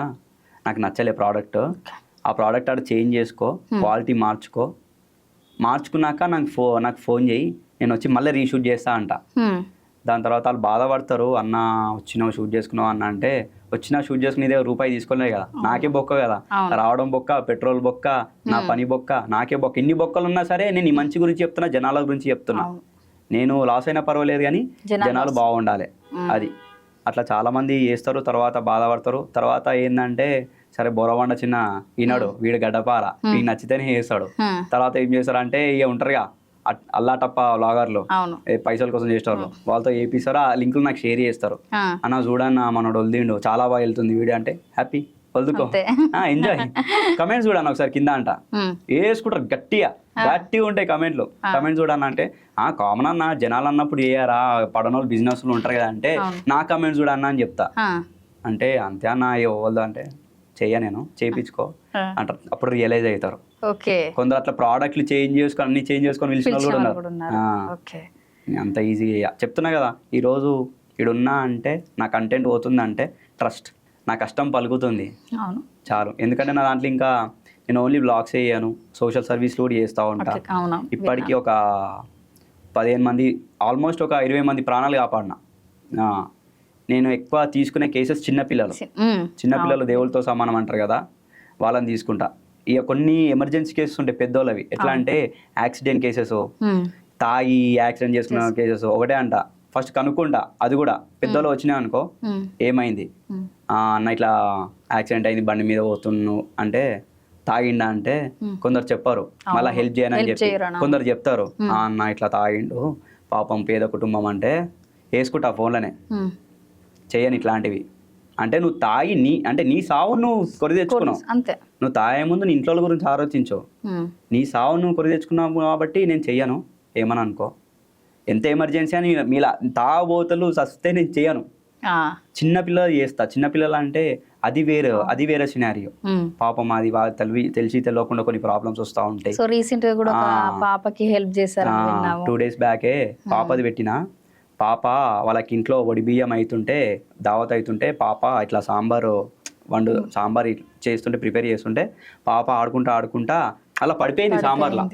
Speaker 2: నాకు నచ్చలే ప్రోడక్ట్, ఆ ప్రోడక్ట్ ఆడ చేంజ్ చేసుకో, క్వాలిటీ మార్చుకున్నాక నాకు ఫోన్ చేయి, నేను వచ్చి మళ్ళీ రీషూట్ చేస్తా అంట. దాని తర్వాత వాళ్ళు బాధపడతారు, అన్న వచ్చినావు షూట్ చేసుకున్నావు అన్న అంటే, వచ్చినా షూట్ చేసుకుని ఇదే రూపాయి తీసుకోలేదు కదా, నాకే బొక్క కదా, రావడం బొక్క, పెట్రోల్ బొక్క, నా పని బొక్క, నాకే బొక్క. ఇన్ని బొక్కలు ఉన్నా సరే నేను ఈ మంచి గురించి చెప్తున్నా, జనాల గురించి చెప్తున్నా. నేను లాస్ అయినా పర్వాలేదు కానీ జనాలు బాగుండాలి. అది అట్లా చాలా మంది చేస్తారు, తర్వాత బాధపడతారు. తర్వాత ఏంటంటే సరే బోరబండ చిన్న ఈనాడు, వీడు గడ్డపార, వీడికి నచ్చితేనే చేస్తాడు. తర్వాత ఏం చేస్తారు అంటే ఇక ఉంటారుగా అల్లా టప్ప వ్లాగర్లు, పైసల కోసం చేసేవాళ్ళు, వాళ్ళతో ఏపిస్తారు, ఆ లింకులు నాకు షేర్ చేస్తారు. అన్న చూడన్న మనోడు వదిలిండు, చాలా బాగా వెళ్తుంది వీడియో అంటే, హ్యాపీ, వదులుకో, ఎంజాయ్. కమెంట్స్ చూడన్న ఒకసారి కింద అంట వేసుకుంటారు, గట్టిగా ఉంటాయి కమెంట్లు. కమెంట్స్ చూడన్న అంటే, కామన్ అన్న జనాలు అన్నప్పుడు చేయరా, పడనోళ్ళు బిజినెస్లు ఉంటారు కదా అంటే, నా కమెంట్స్ చూడన్న అని చెప్తా. అంటే అంతే అన్న ఇవ్వద్దు అంటే, నేను చేయించుకో అంటారు. అప్పుడు రియలైజ్ అవుతారు. కొందరు అట్లా ప్రోడక్ట్లు చేంజ్ చేసుకొని పిలిచిన వాళ్ళు కూడా ఉన్నారు. అంత ఈజీగా చెప్తున్నా కదా, ఈరోజు ఇడున్నా అంటే నా కంటెంట్ పోతుంది అంటే ట్రస్ట్, నా కష్టం పలుకుతుంది చాలు. ఎందుకంటే నా దాంట్లో ఇంకా నేను ఓన్లీ బ్లాగ్స్ చేయను, సోషల్ సర్వీస్లు కూడా చేస్తూ ఉంటా. ఇప్పటికీ ఒక 15 మంది, ఆల్మోస్ట్ ఒక 20 మంది ప్రాణాలు కాపాడినా. నేను ఎక్కువ తీసుకునే కేసెస్ చిన్నపిల్లలు దేవుళ్ళతో సమానం అంటారు కదా, వాళ్ళని తీసుకుంటా. ఇక కొన్ని ఎమర్జెన్సీ కేసెస్ ఉంటాయి పెద్దోళ్ళవి. ఎట్లా అంటే యాక్సిడెంట్ కేసెస్, తాగి యాక్సిడెంట్ చేసుకున్న కేసెస్ ఒకటే అంట. ఫస్ట్ కనుక్కుంటా, అది కూడా పెద్దోళ్ళు వచ్చినాయి అనుకో, ఏమైంది అన్న ఇట్లా యాక్సిడెంట్ అయింది, బండి మీద పోతున్నావు అంటే, తాగిండా అంటే కొందరు చెప్పారు, మళ్ళీ హెల్ప్ చేయనని చెప్పి
Speaker 1: చేయరనా?
Speaker 2: కొందరు చెప్తారు, "ఆ అన్న ఇట్లా తాగిండు పాపం పేద కుటుంబం" అంటే వేసుకుంటా ఫోన్లోనే, చేయని ఇట్లాంటివి. అంటే నువ్వు తాగి నీ సావు నువ్వు కొని తెచ్చుకున్నావు,
Speaker 1: అంతే.
Speaker 2: నువ్వు తాగే ముందు నీ ఇంట్లో గురించి ఆలోచించు. నీ సావు నువ్వు కొని తెచ్చుకున్నావు కాబట్టి నేను చెయ్యను ఏమని అనుకో. ఎంత ఎమర్జెన్సీ అని మీలా తాగబోతలు సస్తే నేను చెయ్యను. చిన్నపిల్లలు చేస్తా, చిన్నపిల్లలు అంటే అది వేరే సినారియో. పాపం అది తెలిసి తెలియకుండా కొన్ని ప్రాబ్లమ్స్ వస్తూ ఉంటాయి.
Speaker 1: సో రీసెంట్ గా కూడా ఒక పాపకి హెల్ప్ చేశారు.
Speaker 2: 2 days బ్యాకే పాపది పెట్టిన. పాప వాళ్ళకి ఇంట్లో వడి బియ్యం అవుతుంటే, దావత్ అవుతుంటే, పాప ఇట్లా సాంబార్ చేస్తుంటే, ప్రిపేర్ చేస్తుంటే పాప ఆడుకుంటా అలా పడిపోయింది సాంబార్లో.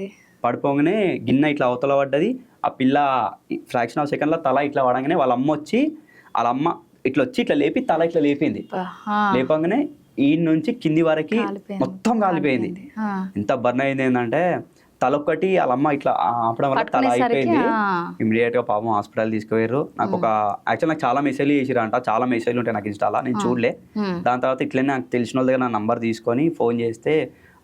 Speaker 2: పడిపోగానే గిన్నె ఇట్లా అవతల పడ్డది. ఆ పిల్ల ఫ్రాక్షన్ ఆఫ్ సెకండ్లో తల ఇట్లా పడగానే వాళ్ళ అమ్మ ఇట్లా వచ్చి ఇట్లా లేపి తల ఇట్లా లేపింది. లేపగానే ఈ నుంచి కింది వరకు మొత్తం కాలిపోయింది. ఎంత బర్న్ అయింది ఏంటంటే తలొక్కటి వాళ్ళ అమ్మ ఇట్లా ఆపడం వల్ల తల అయిపోయింది. ఇమీడియట్ గా పాపం హాస్పిటల్ తీసుకుపోయారు. నాకు నాకు చాలా మెసేజ్లు చేసిరంట, చాలా మెసేజ్లు ఉంటాయి నాకు ఇన్స్టాలా, నేను చూడలే. దాని తర్వాత ఇట్లనే నాకు తెలిసిన వాళ్ళ దగ్గర నా నంబర్ తీసుకొని ఫోన్ చేస్తే,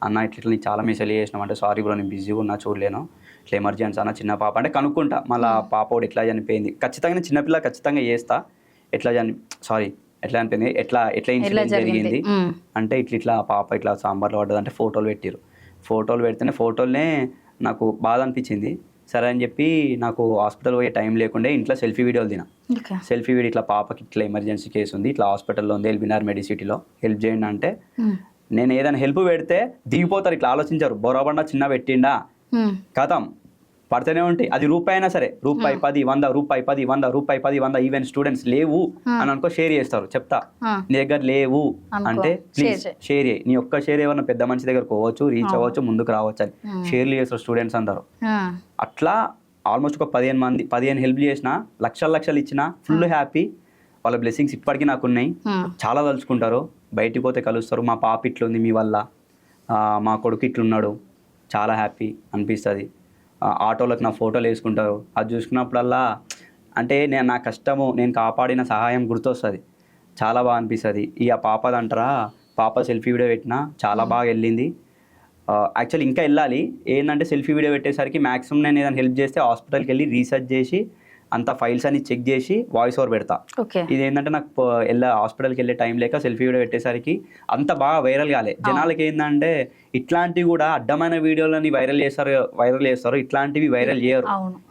Speaker 2: "అన్న ఇట్లా నీకు చాలా మెసేజ్లు చేసినాం" అంటే, "సారీ బ్రో నేను బిజీగా ఉన్నా చూడలేను, ఇట్లా ఎమర్జెన్సీ అన్న చిన్న పాప" అంటే కనుక్కుంటా మళ్ళీ పాప కూడా ఎట్లా చనిపోయింది. ఖచ్చితంగా చిన్నపిల్ల ఖచ్చితంగా చేస్తా, ఎట్లా అనిపోయింది, ఎట్లా ఇన్సిడెంట్ జరిగింది అంటే ఇట్లా పాప ఇట్లా సాంబార్లో పడ్డది అంటే ఫోటోలు పెడితేనే ఫోటోలనే నాకు బాధ అనిపించింది. సరే అని చెప్పి నాకు హాస్పిటల్ పోయే టైం లేకుండే ఇంట్లో సెల్ఫీ వీడియోలు సెల్ఫీ వీడియో ఇట్లా పాపకి ఇట్లా ఎమర్జెన్సీ కేసు ఉంది, ఇట్లా హాస్పిటల్లో ఉంది, ఎల్బీనార్ మెడిసిటీలో హెల్ప్ చేయండి అంటే, నేను ఏదైనా హెల్ప్ పెడితే దిగిపోతారు, ఇట్లా ఆలోచించారు. బొరబండ చిన్న పెట్టిండా కథం పడితేనే ఉంటాయి. అది రూపాయి అయినా సరే, రూపాయి 10, 100, రూపాయి 10, 100, రూపాయి 10, 100. ఈవెన్ స్టూడెంట్స్ లేవు అని అనుకో షేర్ చేస్తారు. చెప్తా, నీ దగ్గర లేవు అంటే ప్లీజ్ షేర్ చేయి. నీ ఒక్క షేర్ ఏమన్నా పెద్ద మనిషి దగ్గర పోవచ్చు, రీచ్ అవ్వచ్చు, ముందుకు రావచ్చు అని షేర్లు చేస్తారు స్టూడెంట్స్ అందరూ. అట్లా ఆల్మోస్ట్ ఒక 15 హెల్ప్ చేసిన, లక్షలు ఇచ్చిన, ఫుల్ హ్యాపీ. వాళ్ళ బ్లెస్సింగ్స్ ఇప్పటికీ నాకు ఉన్నాయి. చాలా తలుచుకుంటారు, బయటికి పోతే కలుస్తారు, మా పాప ఇట్లుంది మీ వల్ల, మా కొడుకు ఇట్లున్నాడు, చాలా హ్యాపీ అనిపిస్తుంది. ఆటోలకు నా ఫోటోలు వేసుకుంటారు, అది చూసుకున్నప్పుడల్లా అంటే నా కష్టము నేను కాపాడిన సహాయం గుర్తొస్తుంది, చాలా బాగా అనిపిస్తుంది. ఆ పాపదంటారా, పాప సెల్ఫీ వీడియో పెట్టినా చాలా బాగా వెళ్ళింది. యాక్చువల్లీ ఇంకా వెళ్ళాలి. ఏంటంటే సెల్ఫీ వీడియో పెట్టేసరికి మ్యాక్సిమం నేను ఏదైనా హెల్ప్ చేస్తే హాస్పిటల్కి వెళ్ళి రీసెర్చ్ చేసి అంత ఫైల్స్ అన్ని చెక్ చేసి వాయిస్ ఓవర్ పెడతా. ఇది ఏంటంటే నాకు హాస్పిటల్కి వెళ్ళే టైం లేక సెల్ఫీ వీడియో పెట్టేసరికి అంత బాగా వైరల్ కాలే. జనాలకి ఏంటంటే ఇట్లాంటివి కూడా అడ్డమైన వీడియోలని వైరల్ చేస్తారు, ఇట్లాంటివి వైరల్ చేయరు.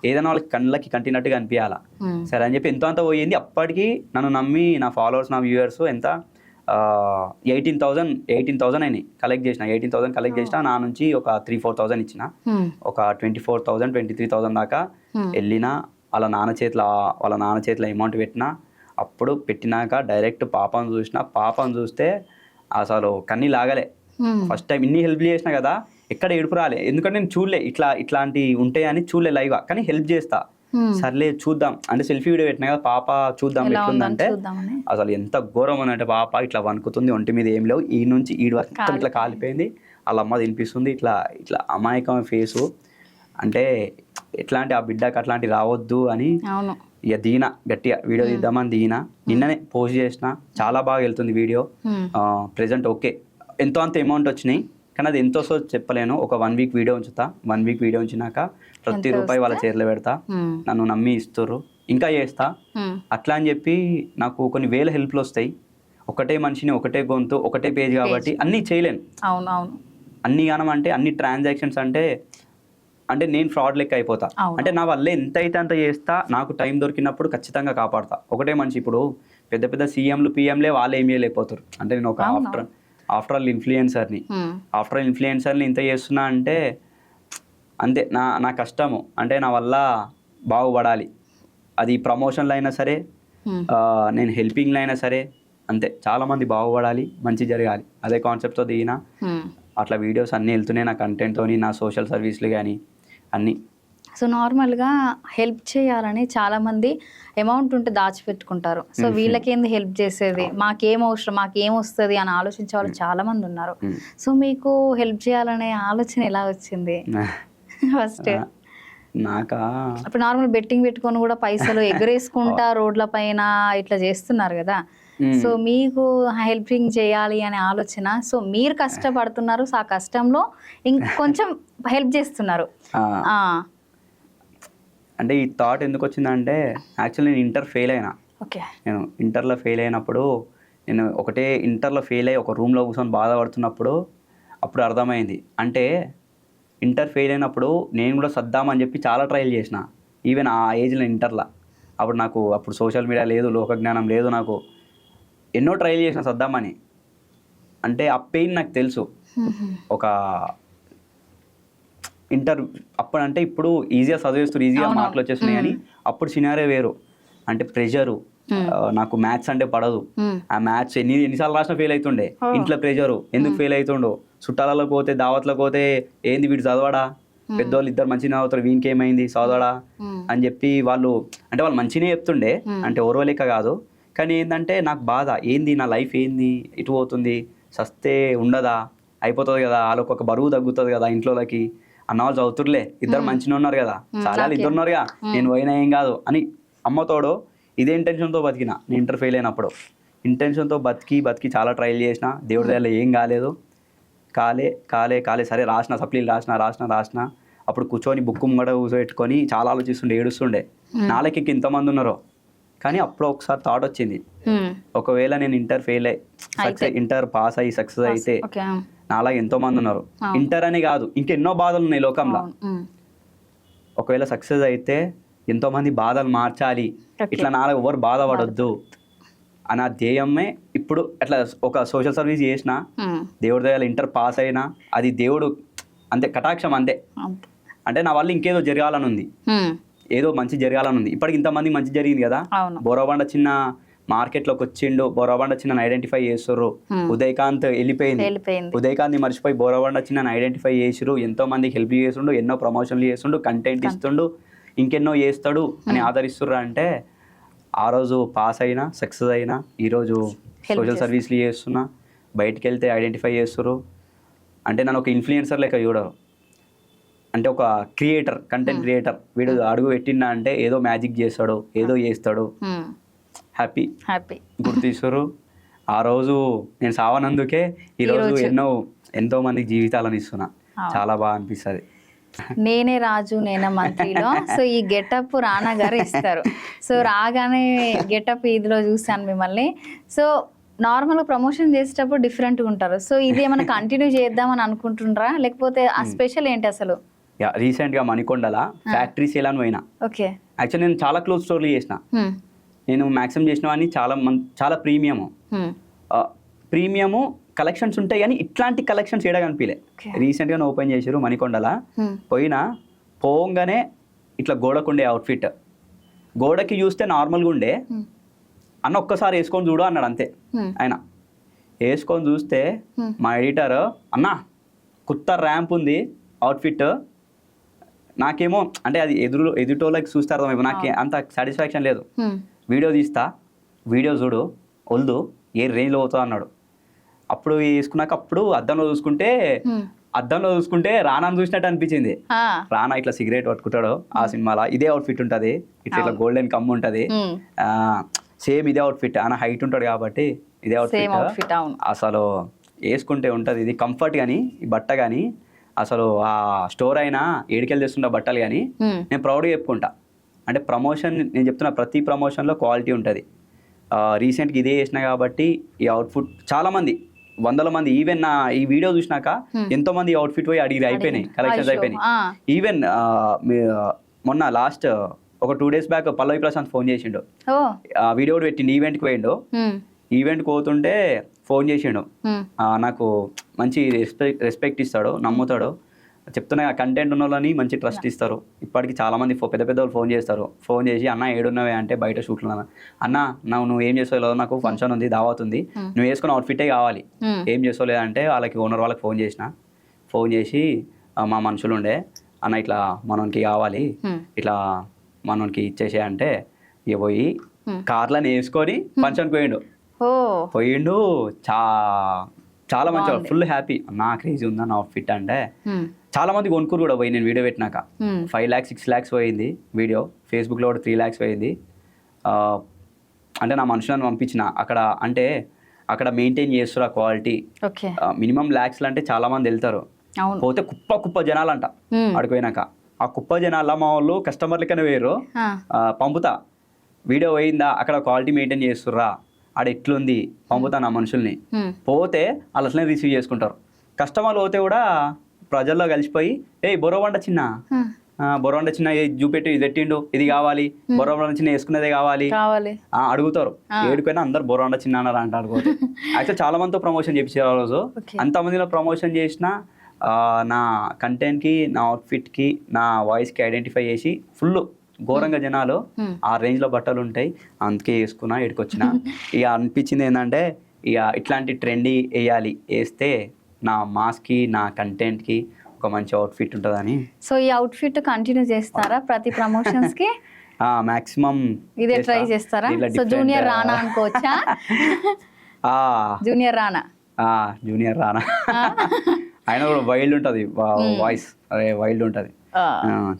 Speaker 2: ఏదైనా వాళ్ళకి కళ్ళకి కంటినట్టుగా అనిపించాలా. సరే అని చెప్పి ఎంతో అంత పోయింది. అప్పటికి నన్ను నమ్మి నా ఫాలోవర్స్, నా వ్యూవర్స్ ఎంత 18,000 అయినాయి కలెక్ట్ చేసిన. 18,000 కలెక్ట్ చేసిన, నా నుంచి ఒక 3-4,000 ఇచ్చిన, ఒక 24,000 23,000 దాకా వెళ్ళిన. వాళ్ళ నాన్న చేతిలో అమౌంట్ పెట్టినా. అప్పుడు పెట్టినాక డైరెక్ట్ పాపను చూస్తే అసలు కన్నీ లాగలే. ఫస్ట్ టైం ఇన్ని హెల్ప్ చేసినా కదా, ఎక్కడ ఏడుపు రాలే. ఎందుకంటే నేను చూడలే ఇట్లాంటివి ఉంటాయని చూడలే లైవ్. కానీ హెల్ప్ చేస్తా, సర్లే చూద్దాం అంటే సెల్ఫీ వీడియో పెట్టినా కదా, పాప చూద్దాం ఎట్లుందంటే అసలు ఎంత ఘోరం ఉందంటే, పాప ఇట్లా వణుకుతుంది, ఒంటి మీద ఏం లేవు, ఈ నుంచి ఈడు వరకు ఇట్లా కాలిపోయింది. వాళ్ళ అమ్మ తినిపిస్తుంది, ఇట్లా అమాయకమైన ఫేసు. అంటే ఎట్లాంటి ఆ బిడ్డకి అట్లాంటి రావద్దు అని ఇక గట్టిగా వీడియో తీద్దామని నిన్ననే పోస్ట్ చేసిన. చాలా బాగా వెళ్తుంది వీడియో. ప్రెజెంట్ ఓకే, ఎంతో అంత అమౌంట్ వచ్చినాయి, కానీ అది ఎంతో చెప్పలేను. ఒక 1 week వీడియో ఉంచుతా. 1 week వీడియో ఉంచినాక ప్రతి రూపాయి వాళ్ళ చేతిలో పెడతా. నన్ను నమ్మి ఇస్తారు, ఇంకా చేస్తా. అట్లా అని చెప్పి నాకు కొన్ని వేల హెల్ప్లు వస్తాయి. ఒకటే మనిషిని, ఒకటే గొంతు, ఒకటే పేజ్ కాబట్టి అన్నీ చేయలేను. అన్ని గానం అంటే అన్ని ట్రాన్సాక్షన్స్ అంటే నేను ఫ్రాడ్ లెక్క అయిపోతా. అంటే నా వల్ల ఎంత అయితే అంత చేస్తా. నాకు టైం దొరికినప్పుడు ఖచ్చితంగా కాపాడతా. ఒకటే మనిషి, ఇప్పుడు పెద్ద పెద్ద సీఎంలు పిఎంలే వాళ్ళు ఏం చేయలేకపోతారు. అంటే నేను ఒక ఆఫ్టర్ ఆల్ ఇన్ఫ్లుయెన్సర్ని ఇంత చేస్తున్నా అంటే అంతే. నా కష్టము అంటే నా వల్ల బాగుపడాలి. అది ప్రమోషన్లో అయినా సరే, నేను హెల్పింగ్లో అయినా సరే, అంతే. చాలామంది బాగుపడాలి, మంచి జరగాలి, అదే కాన్సెప్ట్తో దిగిన. అట్లా వీడియోస్ అన్నీ వెళ్తున్నాయి నా కంటెంట్తో, నా సోషల్ సర్వీస్లు కానీ అన్నీ.
Speaker 1: సో నార్మల్గా హెల్ప్ చేయాలని చాలామంది అమౌంట్ ఉంటే దాచిపెట్టుకుంటారు. సో వీళ్ళకేంది హెల్ప్ చేసేది, మాకేం అవసరం, మాకేం వస్తుంది అని ఆలోచించే వాళ్ళు చాలామంది ఉన్నారు. సో మీకు హెల్ప్ చేయాలనే ఆలోచన ఎలా వచ్చింది ఫస్ట్? ఇప్పుడు నార్మల్ బెట్టింగ్ పెట్టుకొని కూడా పైసలు ఎగరేసుకుంటా రోడ్ల పైన ఇట్లా చేస్తున్నారు కదా. సో మీకు హెల్పింగ్ చేయాలి అనే ఆలోచన, సో మీరు కష్టపడుతున్నారు, సో ఆ కష్టంలో ఇంకొంచెం హెల్ప్ చేస్తున్నారు. ఆ,
Speaker 2: అంటే ఈ థాట్ ఎందుకు వచ్చిందంటే యాక్చువల్లీ నేను ఇంటర్ ఫెయిల్ అయినా.
Speaker 1: ఓకే.
Speaker 2: నేను ఇంటర్లో ఫెయిల్ అయినప్పుడు నేను ఇంటర్లో ఫెయిల్ అయ్యి ఒక రూమ్లో కూర్చొని బాధపడుతున్నప్పుడు అప్పుడు అర్థమైంది. అంటే ఇంటర్ ఫెయిల్ అయినప్పుడు నేను కూడా సర్దామని చెప్పి చాలా ట్రయల్ చేసిన. ఈవెన్ ఆ ఏజ్లో ఇంటర్లో అప్పుడు సోషల్ మీడియా లేదు, లోకజ్ఞానం లేదు, నాకు ఎన్నో ట్రయల్ చేసిన సర్దామని. అంటే ఆ పెయిన్ నాకు తెలుసు. ఒక ఇంటర్ అప్పుడు అంటే ఇప్పుడు ఈజీగా చదివేస్తారు, ఈజీగా మార్కులు వచ్చేస్తున్నాయి, కానీ అప్పుడు సినారే వేరు. అంటే ప్రెషరు, నాకు మ్యాథ్స్ అంటే పడదు. ఆ మ్యాథ్స్ ఎన్నిసార్లు రాసినా ఫెయిల్ అవుతుండే. ఇంట్లో ప్రెషరు, ఎందుకు ఫెయిల్ అవుతుండో, చుట్టాలలో పోతే దావత్లకు పోతే ఏంది వీడు చదవడా, పెద్దవాళ్ళు ఇద్దరు మంచిగా చదువుతారు, వీనికి ఏమైంది చదవడా అని చెప్పి వాళ్ళు మంచిగానే చెప్తుండే, అంటే ఓర్వ లెక్క కాదు. కానీ ఏంటంటే నాకు బాధ, ఏంది నా లైఫ్ ఏంది ఇటు పోతుంది, సస్తే ఉండదా, అయిపోతుంది కదా, వాళ్ళకి ఒక బరువు తగ్గుతుంది కదా ఇంట్లోకి అన్న వాళ్ళు చదువుతుర్లే, ఇద్దరు మంచిగా ఉన్నారు కదా, చాలా ఇద్దరు ఉన్నారుగా, నేను పోయినా ఏం కాదు అని అమ్మతోడో ఇదే ఇంటెన్షన్తో బతికిన. నేను ఇంటర్ ఫెయిల్ అయినప్పుడు ఇంటెన్షన్తో బతికి చాలా ట్రయల్ చేసిన. దేవుడి దయలో ఏం కాలేదు. కాలే సరే రాసిన, సప్లీలు రాసిన. అప్పుడు కూర్చొని బుక్ ముంగట కూర్చోబెట్టుకొని చాలా ఆలోచిస్తుండే, ఏడుస్తుండే, నాళ్ళకి ఇంతమంది ఉన్నారో. కానీ అప్పుడు ఒకసారి థాట్ వచ్చింది, ఒకవేళ నేను ఇంటర్ ఫెయిల్ అయ్యి ఇంటర్ పాస్ అయ్యి సక్సెస్ అయితే నాలాగా ఎంతో మంది ఉన్నారు. ఇంటర్ అని కాదు, ఇంకెన్నో బాధలు ఉన్నాయి లోకంలో. ఒకవేళ సక్సెస్ అయితే ఎంతో మంది బాధలు మార్చాలి, ఇట్లా నాలుగు ఎవరు బాధపడొద్దు అన్న ధ్యేయమే. ఇప్పుడు అట్లా ఒక సోషల్ సర్వీస్ చేసిన, దేవుడి దయాలు ఇంటర్ పాస్ అయినా, అది దేవుడు అంతే కటాక్షం అంతే. అంటే నా వల్ల ఇంకేదో జరగాలని ఉంది, ఏదో మంచి జరగాలని ఉంది. ఇప్పటికి ఇంతమంది మంచి జరిగింది కదా. బోరబండ చిన్న మార్కెట్లోకి వచ్చిండు, బోరబండ చిన్న ఐడెంటిఫై చేస్తుర్రు. ఉదయకాంత్ వెళ్ళిపోయింది, ఉదయకాంత్ మర్చిపోయి బోరబండ చిన్న ఐడెంటిఫై చేసిర్రు. ఎంతో మందికి హెల్ప్ చేస్తుండు, ఎన్నో ప్రమోషన్లు చేస్తుండు, కంటెంట్ ఇస్తుండు, ఇంకెన్నో చేస్తాడు అని ఆదరిస్తుర్రు. అంటే ఆ రోజు పాస్ అయినా, సక్సెస్ అయినా, ఈరోజు సోషల్ సర్వీస్లు చేస్తున్నా, బయటికి వెళ్తే ఐడెంటిఫై చేస్తుర్రు. అంటే నన్ను ఒక ఇన్ఫ్లుయెన్సర్ లెక్క చూడరు, అంటే ఒక క్రియేటర్, కంటెంట్ క్రియేటర్. వీడు అడుగు పెట్టిండా అంటే ఏదో మ్యాజిక్ చేస్తాడు, ఏదో చేస్తాడు, హ్యాపీ గుర్తిస్తారు. ఆ రోజు నేను సావనందుకే ఈరోజు ఎంతో మందికి జీవితాలను ఇస్తున్నా. చాలా బాగా అనిపిస్తుంది.
Speaker 1: నేనే రాజు నేనే మంత్రిలో సో ఈ గెటప్ రానా గారు ఇస్తారు. సో రాగానే గెటప్ ఇదిలో చూసాను మిమ్మల్ని. సో నార్మల్గా ప్రమోషన్ చేసేటప్పుడు డిఫరెంట్గా ఉంటారు. సో ఇది ఏమైనా కంటిన్యూ చేద్దామని అనుకుంటుండ్రా, లేకపోతే ఆ స్పెషల్ ఏంటి అసలు?
Speaker 2: రీసెంట్గా మణికొండల ఫ్యాక్టరీ సేల్ అని పోయినా.
Speaker 1: ఓకే.
Speaker 2: యాక్చువల్లీ నేను చాలా క్లోజ్ స్టోర్లు చేసిన. నేను మ్యాక్సిమం చేసినవన్నీ చాలా ప్రీమియము కలెక్షన్స్ ఉంటాయి, కానీ ఇట్లాంటి కలెక్షన్స్ ఏడా కనిపించలే. రీసెంట్గా ఓపెన్ చేసారు మణికొండల. పోగానే ఇట్లా గోడకుండే అవుట్ఫిట్, గోడకి చూస్తే నార్మల్గా ఉండే, అన్న ఒక్కసారి వేసుకొని చూడు అన్నాడు అంతే. ఆయన వేసుకొని చూస్తే మా ఎడిటర్, అన్న కొత్త ర్యాంప్ ఉంది అవుట్ఫిట్. నాకేమో అంటే అది ఎదుటోళ్ళకి చూస్తే అర్థమైపో, నాకు అంత సాటిస్ఫాక్షన్ లేదు. వీడియో తీస్తా, వీడియో చూడు, వద్దు ఏ రేంజ్లో పోతా అన్నాడు. అప్పుడు వేసుకున్నాక అప్పుడు అద్దంలో చూసుకుంటే రానాను చూసినట్టు అనిపించింది. రానా ఇట్లా సిగరెట్ పట్టుకుంటాడు ఆ సినిమాలో, ఇదే అవుట్ఫిట్ ఉంటుంది, ఇట్లా గోల్డెన్ కమ్ ఉంటుంది, సేమ్ ఇదే అవుట్ఫిట్. ఆయన హైట్ ఉంటాడు కాబట్టి ఇదే అవుట్ఫిట్. అసలు వేసుకుంటే ఉంటుంది ఇది కంఫర్ట్. కానీ ఈ బట్ట కానీ అసలు ఆ స్టోర్ అయినా ఏడికెళ్ళి తెస్తుంటా బట్టలు, కానీ నేను ప్రౌడ్గా చెప్పుకుంటా. అంటే ప్రమోషన్, నేను చెప్తున్నా ప్రతి ప్రమోషన్లో క్వాలిటీ ఉంటుంది. రీసెంట్గా ఇదే చేసిన కాబట్టి ఈ అవుట్ఫిట్ చాలామంది, వందల మంది, ఈవెన్ నా ఈ వీడియో చూసినాక ఎంతో మంది అవుట్ఫిట్ పోయి అడిగి అయిపోయినాయి, కలెక్షన్స్ అయిపోయినాయి. ఈవెన్ మొన్న లాస్ట్ ఒక 2 days బ్యాక్ పల్లవి ప్రశాంత్ ఫోన్ చేసిండు, వీడియో కూడా పెట్టిండు. ఈవెంట్కి పోయిండు, ఈవెంట్కి పోతుంటే ఫోన్ చేసిండు. నాకు మంచి రెస్పెక్ట్ ఇస్తాడు, నమ్ముతాడు. చెప్తున్నా కంటెంట్ ఉన్న వాళ్ళని మంచి ట్రస్ట్ ఇస్తారు. ఇప్పటికి చాలామంది పెద్ద వాళ్ళు ఫోన్ చేస్తారు. ఫోన్ చేసి అన్న ఏడున్నావే అంటే బయట షూట్లో అన్న నువ్వు ఏం చేస్తావు, నాకు ఫంక్షన్ ఉంది, దావత్ ఉంది, నువ్వు వేసుకున్న అవుట్ఫిటే కావాలి, ఏం చేస్తావులేదంటే వాళ్ళకి ఓనర్ వాళ్ళకి ఫోన్ చేసి మా మనుషులు ఉండే, అన్న ఇట్లా మనకి కావాలి, ఇట్లా మనకి ఇచ్చేసే అంటే ఇక పోయి కార్లను వేసుకొని ఫంక్షన్కి పోయిండు. చాలా మంచిగా ఫుల్ హ్యాపీ. నా క్రేజీ ఉందా నా అవుట్ఫిట్ అంటే. చాలా మంది కొనుక్కురు కూడా పోయి, నేను వీడియో పెట్టినాక 5 lakhs 6 lakhs పోయింది వీడియో. ఫేస్బుక్లో కూడా 3 lakhs పోయింది. అంటే నా మనుషులను పంపించిన అక్కడ, అంటే అక్కడ మెయింటైన్ చేస్తారు ఆ క్వాలిటీ.
Speaker 1: ఓకే.
Speaker 2: మినిమం ల్యాక్స్లో అంటే చాలా మంది వెళ్తారు,
Speaker 1: అవును.
Speaker 2: పోతే కుప్ప జనాలంట. అడిపోయినాక ఆ కుప్ప జనాల మా వాళ్ళు కస్టమర్లకైనా వేరు పంపుతా, వీడియో పోయిందా, అక్కడ క్వాలిటీ మెయింటైన్ చేస్తుర్రా, ఆడ ఎట్లుంది పంపుతా నా మనుషుల్ని. పోతే వాళ్ళు అట్లనే రిసీవ్ చేసుకుంటారు. కస్టమర్లు పోతే కూడా ప్రజల్లో కలిసిపోయి బొరవండ చిన్న బొరవండ చిన్న చూపెట్టి ఇది పెట్టిండు, ఇది కావాలి, బొరవండ చిన్న వేసుకునేదే కావాలి అడుగుతారు. ఏడుకైనా అందరు బొరవండ చిన్న అన్నారు అంట అడుగుతారు. యాక్చువల్ చాలా మందితో ప్రమోషన్ చేయించారు ఆ రోజు. అంతమందిలో ప్రమోషన్ చేసిన నా కంటెంట్కి, నా అవుట్ఫిట్కి, నా వాయిస్కి ఐడెంటిఫై చేసి ఫుల్ ఘోరంగా జనాలు ఆ రేంజ్లో బట్టలు ఉంటాయి, అందుకే వేసుకున్నా, ఎడుకొచ్చిన. ఇక అనిపించింది ఏంటంటే ఇక ఇట్లాంటి ట్రెండీ వేయాలి, వేస్తే నా మాస్కి, నా కంటెంట్కి ఒక మంచి అవుట్ఫిట్ ఉంటుందని.
Speaker 1: సో ఈ అవుట్ఫిట్ కంటిన్యూ చేస్తారా ప్రతి ప్రమోషన్స్కి?
Speaker 2: మాక్సిమం
Speaker 1: ఇదే ట్రై చేస్తారా? సో జూనియర్ రానా అనుకోవచ్చా? జూనియర్ రానా
Speaker 2: ఆయన కూడా వైల్డ్ ఉంటుంది వాయిస్, అదే వైల్డ్ ఉంటుంది,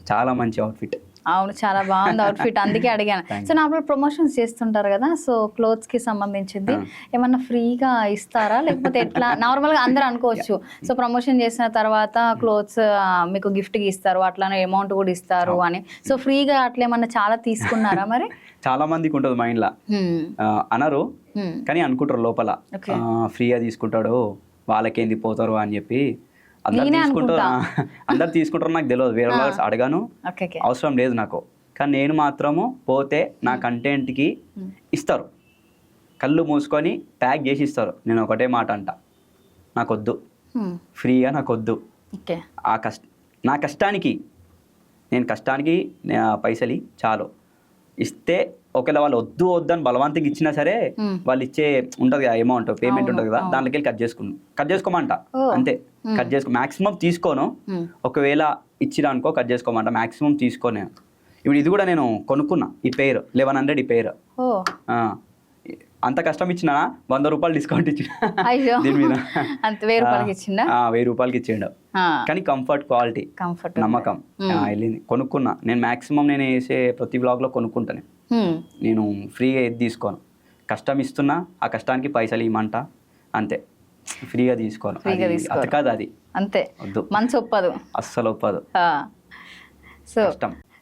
Speaker 2: చాలా మంచి అవుట్ఫిట్.
Speaker 1: అవును, చాలా బాగుంది అవుట్ఫిట్, అందుకే అడిగాను. సో నార్మల్ ప్రమోషన్స్ చేస్తుంటారు కదా, సో క్లోత్స్ కి సంబంధించింది ఏమన్నా ఫ్రీగా ఇస్తారా, లేకపోతే ఎట్లా? నార్మల్ గా అందరూ అనుకోవచ్చు, సో ప్రమోషన్ చేసిన తర్వాత క్లోత్స్ మీకు గిఫ్ట్ గా ఇస్తారు, అట్లానే అమౌంట్ కూడా ఇస్తారు అని. సో ఫ్రీగా అట్లా ఏమన్నా చాలా తీసుకున్నారా మరి?
Speaker 2: చాలా మందికి ఉంటుంది మైండ్ లా, అనరు కానీ అనుకుంటారు లోపల, ఫ్రీగా తీసుకుంటాడు వాళ్ళకేంది పోతారు అని చెప్పి. అందరు తీసుకుంటారు నాకు తెలియదు, వేరే వాళ్ళు అడగాను, అవసరం లేదు నాకు. కానీ నేను మాత్రము పోతే నా కంటెంట్కి ఇస్తారు, కళ్ళు మూసుకొని ప్యాక్ చేసి ఇస్తారు. నేను ఒకటే మాట అంట, నాకొద్దు, ఫ్రీగా నాకొద్దు. నా కష్టానికి, నేను కష్టానికి పైసలు చాలు ఇస్తే, ఒకవేళ వాళ్ళు వద్దు అని బలవంతంగా ఇచ్చినా సరే, వాళ్ళు ఇచ్చే ఉంటుంది కదా అమౌంట్, పేమెంట్ ఉంటుంది కదా, దాంట్లోకి వెళ్ళి కట్ చేసుకోమంట అంతే. కట్ చేసుకో, మాక్సిమం తీసుకోను, ఒకవేళ ఇచ్చిరా అనుకో కట్ చేసుకోమంట, మాక్సిమం తీసుకోను. ఇప్పుడు ఇది కూడా నేను కొనుక్కున్నా, ఈ పేరు 1100 ఈ పేరు. అంత కష్టం ఇచ్చినా 100 రూపాయలు డిస్కౌంట్ ఇచ్చిన దీని మీద, 1000 రూపాయలకి ఇచ్చిండు. కానీ కంఫర్ట్, క్వాలిటీ, నమ్మకం వెళ్ళింది. కొనుక్కున్నా నేను, మాక్సిమం నేను వేసే ప్రతి బ్లాగ్లో కొనుక్కుంటాను. నేను ఫ్రీగా ఏది తీసుకోను, కష్టం ఇస్తున్నా, ఆ కష్టానికి పైసలు ఇవ్వమంట అంతే, ఫ్రీగా తీసుకోను. అది కాదు, అది అంతే, మనసు ఒప్పదు, అస్సలు ఒప్పదు.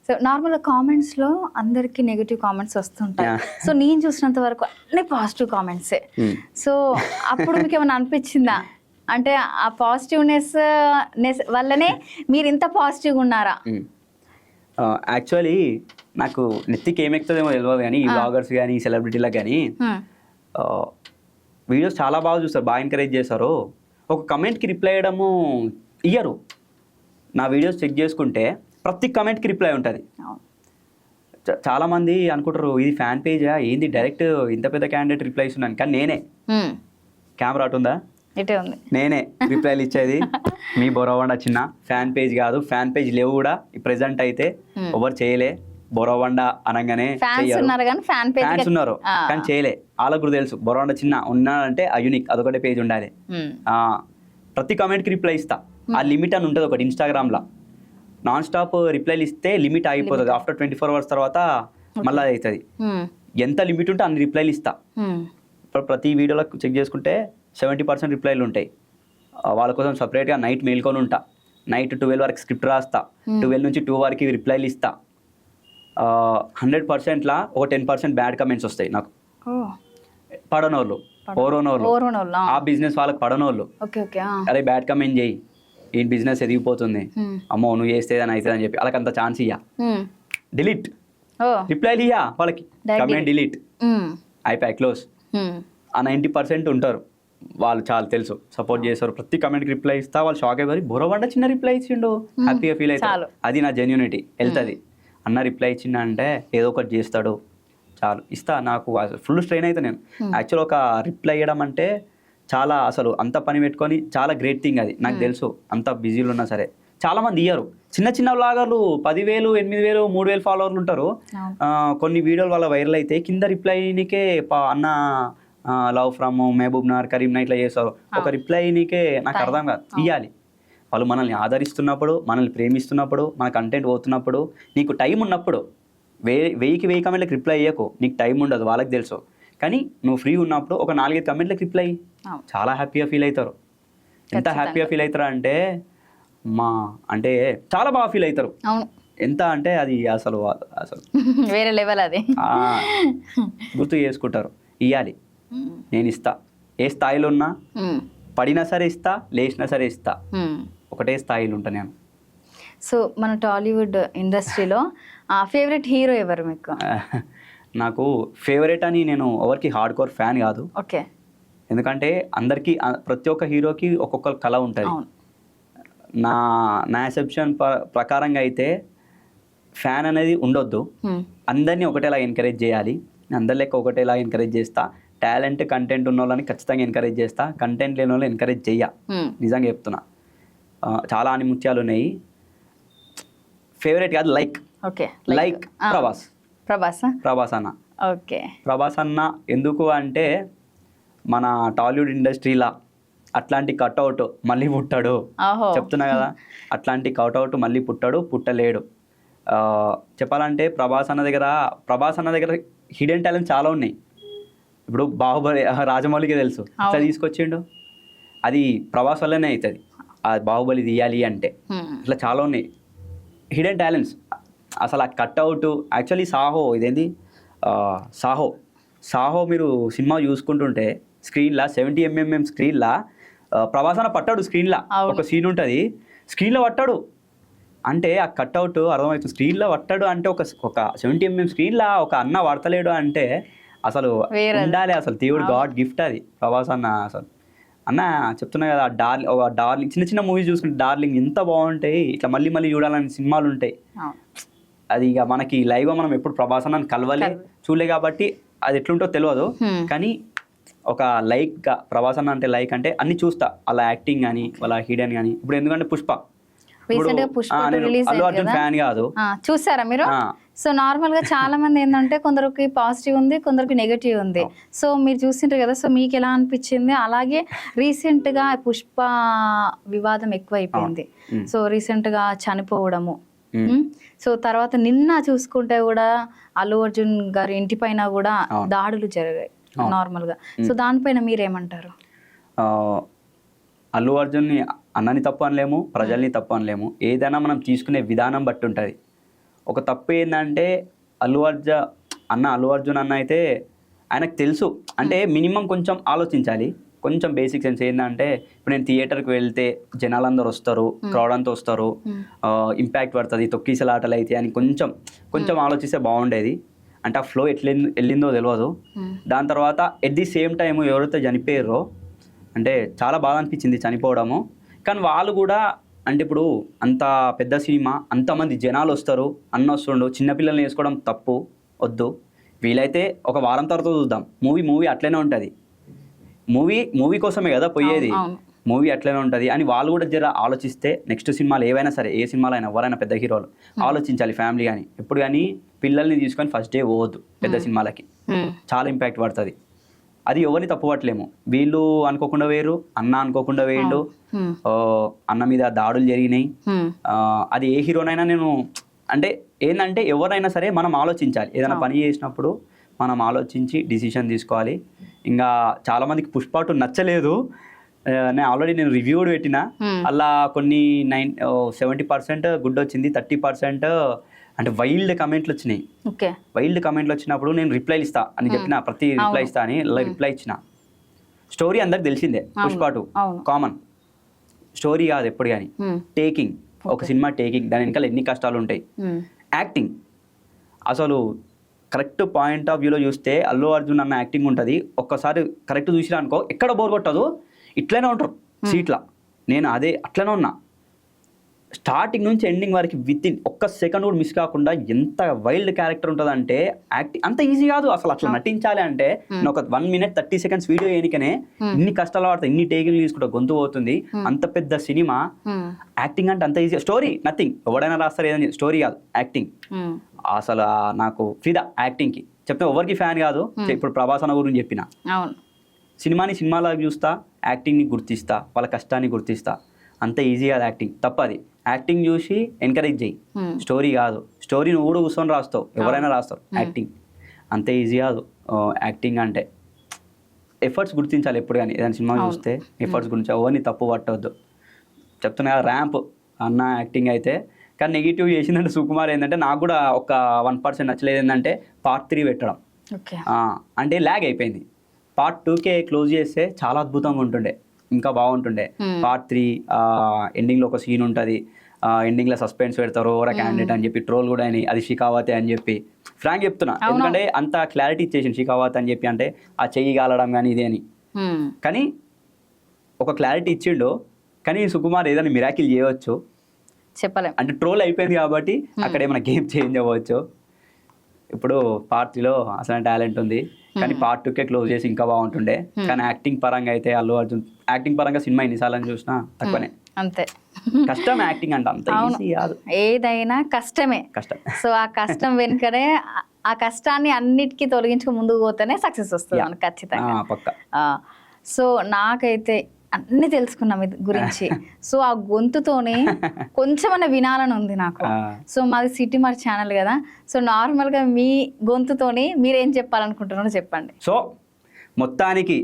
Speaker 1: సో నార్మల్గా కామెంట్స్లో అందరికీ నెగిటివ్ కామెంట్స్ వస్తుంటాయి. సో నేను చూసినంత వరకు అన్ని పాజిటివ్ కామెంట్సే. సో అప్పుడు మీకు ఏమైనా అనిపించిందా, అంటే ఆ పాజిటివ్నెస్ వల్లనే మీరు ఇంత పాజిటివ్గా ఉన్నారా?
Speaker 2: యాక్చువల్లీ నాకు నెత్తికి ఏమెక్కుతుందేమో తెలియదు కానీ, ఈ బ్లాగర్స్ కానీ, ఈ సెలబ్రిటీలకు కానీ వీడియోస్ చాలా బాగా చూస్తారు, బాగా ఎంకరేజ్ చేస్తారు. ఒక కమెంట్కి రిప్లై చేయడము ఇయ్యరు. నా వీడియోస్ చెక్ చేసుకుంటే ప్రతి కమెంట్కి రిప్లై ఉంటుంది. చాలామంది అనుకుంటారు ఇది ఫ్యాన్ పేజా ఏంది, డైరెక్ట్ ఇంత పెద్ద క్యాండిడేట్ రిప్లై ఇస్తున్నాను. కానీ నేనే, కెమెరా అటుందా, నేనే రిప్లైలు ఇచ్చేది. మీ బొరవండ చిన్న ఫ్యాన్ పేజ్ కాదు, ఫ్యాన్ పేజ్ లేవు కూడా ప్రెసెంట్ అయితే, ఎవరు చేయలే. బొరవండ అనగానే ఫ్యాన్స్ ఉన్నారు కానీ చేయలే, వాళ్ళకు కూడా తెలుసు బొరవండ చిన్న ఉన్నాడంటే ఆ యూనిక్ అదొకటే పేజ్ ఉండాలి. ప్రతి కామెంట్కి రిప్లై ఇస్తా. ఆ లిమిట్ అని ఉంటుంది ఒకటి ఇన్స్టాగ్రామ్లో, నాన్ స్టాప్ రిప్లైలు ఇస్తే లిమిట్ అయిపోతుంది. ఆఫ్టర్ 24 hours తర్వాత మళ్ళీ అవుతుంది. ఎంత లిమిట్ ఉంటే అన్ని రిప్లైలు ఇస్తా. ఇప్పుడు ప్రతి వీడియోలో చెక్ చేసుకుంటే 70% రిప్లైలు ఉంటాయి. వాళ్ళ కోసం సపరేట్గా నైట్ మేల్కొని ఉంటా, నైట్ 12 వరకు స్క్రిప్ట్ రాస్తా, 12 నుంచి 2 వరకు రిప్లైలు ఇస్తా. 100%లా ఒక 10% బ్యాడ్ కమెంట్స్ వస్తాయి నాకు, పడనోళ్ళు, ఓరోనోళ్ళు, ఆ బిజినెస్ వాళ్ళకి పడనోళ్ళు. అరే బ్యాడ్ కమెంట్ చేయి, ఈ బిజినెస్ ఎదిగిపోతుంది, అమ్మో నువ్వు చేస్తే అని అవుతుంది అని చెప్పి వాళ్ళకి అంత ఛాన్స్ ఇయ్యా, డిలీట్. రిప్లైలు ఇయ్యా వాళ్ళకి, కమెంట్ డిలీట్, అయిపోయి క్లోజ్. ఆ 90% ఉంటారు వాళ్ళు, చాలా తెలుసు, సపోర్ట్ చేస్తారు. ప్రతి కమెంట్కి రిప్లై ఇస్తా. వాళ్ళు షాక్ అయిపోయి బొరవండ చిన్న రిప్లై ఇచ్చిండు, హ్యాపీగా ఫీల్ అవుతారు. అది నా జెన్యూనిటీ వెళ్తుంది. అన్న రిప్లై ఇచ్చిండ అంటే ఏదో ఒకటి చేస్తాడు, చాలు ఇస్తా. నాకు ఫుల్ స్ట్రెయిన్ అవుతా నేను. యాక్చువల్ ఒక రిప్లై ఇవ్వడం అంటే చాలా, అసలు అంత పని పెట్టుకొని చాలా గ్రేట్ థింగ్ అది. నాకు తెలుసు అంత బిజీలు ఉన్నా సరే చాలామంది ఇయ్యరు. చిన్న వ్లాగర్లు 10,000, 8,000, 3,000 ఫాలోవర్లు ఉంటారు. కొన్ని వీడియోలు వాళ్ళ వైరల్ అయితే కింద రిప్లైనికే అన్న లవ్ ఫ్రమ్ మహబూబ్నగర్, కరీంనగర్ ఇట్లా చేస్తారు. ఒక రిప్లైనికే నాకు అర్థం కాదు. ఇవ్వాలి. వాళ్ళు మనల్ని ఆదరిస్తున్నప్పుడు, మనల్ని ప్రేమిస్తున్నప్పుడు, మన కంటెంట్ పోతున్నప్పుడు, నీకు టైం ఉన్నప్పుడు వెయ్యి కమెంట్లకు రిప్లై అయ్యకు, నీకు టైం ఉండదు, వాళ్ళకి తెలుసు. కానీ నువ్వు ఫ్రీ ఉన్నప్పుడు ఒక 4-5 కమెంట్లకు రిప్లై అయ్యి
Speaker 1: అవును.
Speaker 2: చాలా హ్యాపీగా ఫీల్ అవుతారు. ఎంత హ్యాపీగా ఫీల్ అవుతారా అంటే అంటే చాలా బాగా ఫీల్ అవుతారు.
Speaker 1: అవును.
Speaker 2: ఎంత అంటే అది అసలు
Speaker 1: వేరే లెవెల్ అది.
Speaker 2: గుర్తు చేసుకుంటారు. ఇవ్వాలి, నేను ఇస్తా, ఏ స్థాయిలో ఉన్నా, పడినా సరే ఇస్తా, లేచినా సరే ఇస్తా, ఒకటే స్థాయిలో ఉంటా నేను.
Speaker 1: సో మన టాలీవుడ్ ఇండస్ట్రీలో ఫేవరెట్ హీరో ఎవరు మీకు?
Speaker 2: నాకు ఫేవరెట్ అని నేను ఎవరికి హార్డ్ కోర్ ఫ్యాన్ కాదు.
Speaker 1: ఓకే.
Speaker 2: ఎందుకంటే అందరికీ ప్రతి ఒక్క హీరోకి ఒక్కొక్క కళ ఉంటుంది. నా ఎక్సెప్షన్ ప్రకారంగా అయితే ఫ్యాన్ అనేది ఉండొద్దు, అందరినీ ఒకటేలా ఎంకరేజ్ చేయాలి. అందరి లెక్క ఒకటేలా ఎంకరేజ్ చేస్తా. టాలెంట్ కంటెంట్ ఉన్న వాళ్ళని ఖచ్చితంగా ఎంకరేజ్ చేస్తా, కంటెంట్ లేని వాళ్ళని ఎంకరేజ్ చెయ్య. నిజంగా చెప్తున్నా. చాలా ఆనిముత్యాలు ఉన్నాయి. ఫేవరెట్ కాదు, లైక్ ప్రభాస్ అన్న.
Speaker 1: ఓకే.
Speaker 2: ప్రభాస్ అన్న ఎందుకు అంటే మన టాలీవుడ్ ఇండస్ట్రీలా అట్లాంటి కట్అవుట్ మళ్ళీ పుట్టాడు. చెప్తున్నా కదా, అట్లాంటి కట్అవుట్ మళ్ళీ పుట్టలేడు. చెప్పాలంటే ప్రభాస్ అన్న దగ్గర హిడెన్ టాలెంట్ చాలా ఉన్నాయి. ఇప్పుడు బాహుబలి రాజమౌళికి తెలుసు, ఇట్లా తీసుకొచ్చిండు, అది ప్రభాస్ వల్లనే అవుతుంది. ఆ బాహుబలి తీయాలి అంటే ఇట్లా చాలా ఉన్నాయి హిడెన్ టాలెంట్స్. అసలు ఆ కట్అవుట్ యాక్చువల్లీ ఇదేంది సాహో మీరు సినిమా చూసుకుంటుంటే స్క్రీన్లో 70mm స్క్రీన్లో ప్రభాస్ అన్న పట్టాడు. స్క్రీన్లో ఒక సీన్ ఉంటుంది, స్క్రీన్లో పట్టాడు అంటే ఆ కట్అవుట్ అర్థమవుతుంది. స్క్రీన్లో పట్టాడు అంటే ఒక 70mm స్క్రీన్లో ఒక అన్న పడతలేడు అంటే అసలు ఉండాలి. అసలు దేవుడు గాడ్ గిఫ్ట్ అది ప్రభాస్ అన్న. అసలు అన్న చెప్తున్నా కదా, డార్లింగ్ చిన్న చిన్న మూవీస్ చూసుకుంటే డార్లింగ్ ఎంత బాగుంటాయి, ఇట్లా మళ్ళీ మళ్ళీ చూడాలని సినిమాలు ఉంటాయి. అది ఇక మనకి లైవ్గా మనం ఎప్పుడు ప్రభాస్ అన్న కలవలే చూడలే కాబట్టి అది ఎట్లుంటో తెలియదు. కానీ ఒక లైక్గా ప్రభాస్ అన్న అంటే లైక్ అంటే అన్ని చూస్తా, అలా యాక్టింగ్ కానీ వాళ్ళ హిడెన్ కానీ. ఇప్పుడు ఎందుకంటే పుష్ప అల్లు అర్జున్ ఫ్యాన్ కాదు,
Speaker 1: చూసారా మీరు? సో నార్మల్ గా చాలా మంది ఏంటంటే కొందరికి పాజిటివ్ ఉంది, కొందరికి నెగటివ్ ఉంది. సో మీరు చూసింటారు కదా, సో మీకు ఎలా అనిపించింది? అలాగే రీసెంట్ గా పుష్ప వివాదం ఎక్కువ అయిపోయింది. సో రీసెంట్ గా చనిపోవడము, సో తర్వాత నిన్న చూసుకుంటే కూడా అల్లు అర్జున్ గారి ఇంటి పైన కూడా దాడులు జరిగాయి నార్మల్ గా. సో దానిపైన మీరేమంటారు?
Speaker 2: అల్లు అర్జున్ని అన్నని తప్పు అనలేము, ప్రజల్ని తప్పు అనలేము. ఏదైనా మనం తీసుకునే విధానం బట్టి ఉంటుంది. ఒక తప్పు ఏంటంటే అల్లు అర్జున్ అన్న అయితే ఆయనకు తెలుసు అంటే మినిమం కొంచెం ఆలోచించాలి. కొంచెం బేసిక్ సెన్స్ ఏంటంటే ఇప్పుడు నేను థియేటర్కి వెళ్తే జనాలందరూ వస్తారు, క్రౌడ్ అంతా వస్తారు, ఇంపాక్ట్ పడుతుంది, తొక్కిసలాటలు అయితే అని కొంచెం ఆలోచిస్తే బాగుండేది. అంటే ఆ ఫ్లో వెళ్ళిందో తెలియదు. దాని తర్వాత ఎట్ ది సేమ్ టైం ఎవరైతే చనిపోయారో అంటే చాలా బాధ అనిపించింది చనిపోవడము. కానీ వాళ్ళు కూడా అంటే ఇప్పుడు అంత పెద్ద సినిమా, అంతమంది జనాలు వస్తారు, అన్న వస్తుండు, చిన్నపిల్లల్ని వేసుకోవడం తప్పు, వద్దు. వీలైతే ఒక వారం తర్వాత చూద్దాం. మూవీ అట్లనే ఉంటుంది. మూవీ కోసమే కదా పోయేది, మూవీ అట్లనే ఉంటుంది అని వాళ్ళు కూడా జర ఆలోచిస్తే నెక్స్ట్ సినిమాలు ఏవైనా సరే, ఏ సినిమాలో అయినా ఎవరైనా పెద్ద హీరోలు ఆలోచించాలి. ఫ్యామిలీ కానీ ఎప్పుడు కానీ పిల్లల్ని తీసుకొని ఫస్ట్ డే పోవద్దు పెద్ద సినిమాలకి, చాలా ఇంపాక్ట్ పడుతుంది. అది ఎవరిని తప్పుపట్టలేము. వీళ్ళు అనుకోకుండా వేరు, అన్న అనుకోకుండా వేయండు, అన్న మీద దాడులు జరిగినాయి. అది ఏ హీరోనైనా నేను అంటే ఏంటంటే ఎవరైనా సరే మనం ఆలోచించాలి. ఏదైనా పని చేసినప్పుడు మనం ఆలోచించి డిసిషన్ తీసుకోవాలి. ఇంకా చాలామందికి పుష్ప 2 నచ్చలేదు. నేను రివ్యూ కూడా పెట్టిన, అలా కొన్ని 70% గుడ్ వచ్చింది, 30% అంటే వైల్డ్ కమెంట్లు వచ్చినాయి. వైల్డ్ కమెంట్లు వచ్చినప్పుడు నేను రిప్లైలు ఇస్తా అని చెప్పిన, ప్రతి రిప్లై ఇస్తా అని రిప్లై ఇచ్చిన. స్టోరీ అందరికి తెలిసిందే, పుష్ప 2 కామన్ స్టోరీ కాదు ఎప్పుడు కానీ. టేకింగ్, ఒక సినిమా టేకింగ్, దాని వెనకాల ఎన్ని కష్టాలు ఉంటాయి. యాక్టింగ్ అసలు కరెక్ట్ పాయింట్ ఆఫ్ వ్యూలో చూస్తే అల్లు అర్జున్ అన్న యాక్టింగ్ ఉంటుంది. ఒక్కసారి కరెక్ట్ చూసినా అనుకో ఎక్కడ బోర్ కొట్టదు, ఇట్లనే ఉంటారు సీట్లా. నేను అట్లనే ఉన్నా స్టార్టింగ్ నుంచి ఎండింగ్ వరకు. విత్ ఇన్ ఒక్క సెకండ్ కూడా మిస్ కాకుండా ఎంత వైల్డ్ క్యారెక్టర్ ఉంటుంది అంటే యాక్టింగ్ అంత ఈజీ కాదు అసలు. అట్లా నటించాలి అంటే ఒక 1 minute 30 seconds వీడియో వేయనికనే ఇన్ని కష్టాలు పడతాయి, ఇన్ని టేకింగ్లు తీసుకుంటా, గొంతు పోతుంది. అంత పెద్ద సినిమా యాక్టింగ్ అంటే అంత ఈజీ. స్టోరీ నథింగ్, ఎవడైనా రాస్తారు, ఏదైనా స్టోరీ కాదు, యాక్టింగ్. అసలు నాకు ఫిదా యాక్టింగ్కి. చెప్తే ఎవరికి ఫ్యాన్ కాదు. ఇప్పుడు ప్రభాస్ అన్న గురించి చెప్పిన, సినిమాలాగా చూస్తా, యాక్టింగ్ని గుర్తిస్తా, వాళ్ళ కష్టాన్ని గుర్తిస్తా. అంత ఈజీ కాదు యాక్టింగ్, తప్పది. యాక్టింగ్ చూసి ఎంకరేజ్ చేయి, స్టోరీ కాదు. స్టోరీ నువ్వు కూడా కూర్చొని రాస్తావు, ఎవరైనా రాస్తారు. యాక్టింగ్ అంతే ఈజీ కాదు. యాక్టింగ్ అంటే ఎఫర్ట్స్ గుర్తించాలి ఎప్పుడు కానీ. ఏదైనా సినిమా చూస్తే ఎఫర్ట్స్ గురించి ఎవరిని తప్పు పట్టవద్దు. చెప్తున్నా కదా, ర్యాంప్ అన్న యాక్టింగ్ అయితే. కానీ నెగిటివ్ చేసిందంటే సుకుమార్ ఏంటంటే నాకు కూడా ఒక 1% నచ్చలేదు. ఏంటంటే పార్ట్ 3 పెట్టడం. అంటే ల్యాగ్ అయిపోయింది. పార్ట్ 2కే క్లోజ్ చేస్తే చాలా అద్భుతంగా ఉంటుండే, ఇంకా బాగుంటుండే. పార్ట్ 3 ఎండింగ్లో ఒక సీన్ ఉంటుంది. ఎండింగ్లో సస్పెన్స్ పెడతారు ఓవర్ క్యాండిడేట్ అని చెప్పి ట్రోల్ కూడా అయినాయి. అది షికావతే అని చెప్పి ఫ్రాంక్ చెప్తున్నా. ఎందుకంటే అంత క్లారిటీ ఇచ్చేసింది షికావతే అని చెప్పి. అంటే ఆ చెయ్యి కాలడం కానీ ఇదే అని. కానీ ఒక క్లారిటీ ఇచ్చిండు. కానీ సుకుమార్ ఏదైనా మిరాకిల్ చేయవచ్చు,
Speaker 1: చెప్పలేం.
Speaker 2: అంటే ట్రోల్ అయిపోయింది కాబట్టి అక్కడ ఏమైనా గేమ్ చేంజ్ అవ్వచ్చు. ఇప్పుడు పార్ట్ 3లో అసలు టాలెంట్ ఉంది, కానీ పార్ట్ 2కే క్లోజ్ చేసి ఇంకా బాగుంటుండే. కానీ యాక్టింగ్ పరంగా అయితే అల్లు అర్జున్ యాక్టింగ్ పరంగా సినిమా ఎన్నిసార్లు చూసినా తక్కువనే.
Speaker 1: అంతే,
Speaker 2: కష్టం యాక్టింగ్ అంటే, అంత ఈజీ కాదు.
Speaker 1: ఏదైనా కష్టమే.
Speaker 2: కష్టం.
Speaker 1: సో ఆ కష్టం వెనుకనే ఆ కష్టాన్ని అన్నిటికీ తొలగించుకు ముందుకు పోతేనే సక్సెస్ వస్తుంది మనకు ఖచ్చితంగా.
Speaker 2: పక్కా.
Speaker 1: సో నాకైతే అన్ని తెలుసుకున్నా మీ గురించి. సో ఆ గొంతుతోనే కొంచెమన్నా వినాలని ఉంది నాకు. సో మాది సిటీ మార్ ఛానల్ కదా. సో నార్మల్గా మీ గొంతుతోని మీరేం చెప్పాలనుకుంటున్నారో చెప్పండి.
Speaker 2: సో మొత్తానికి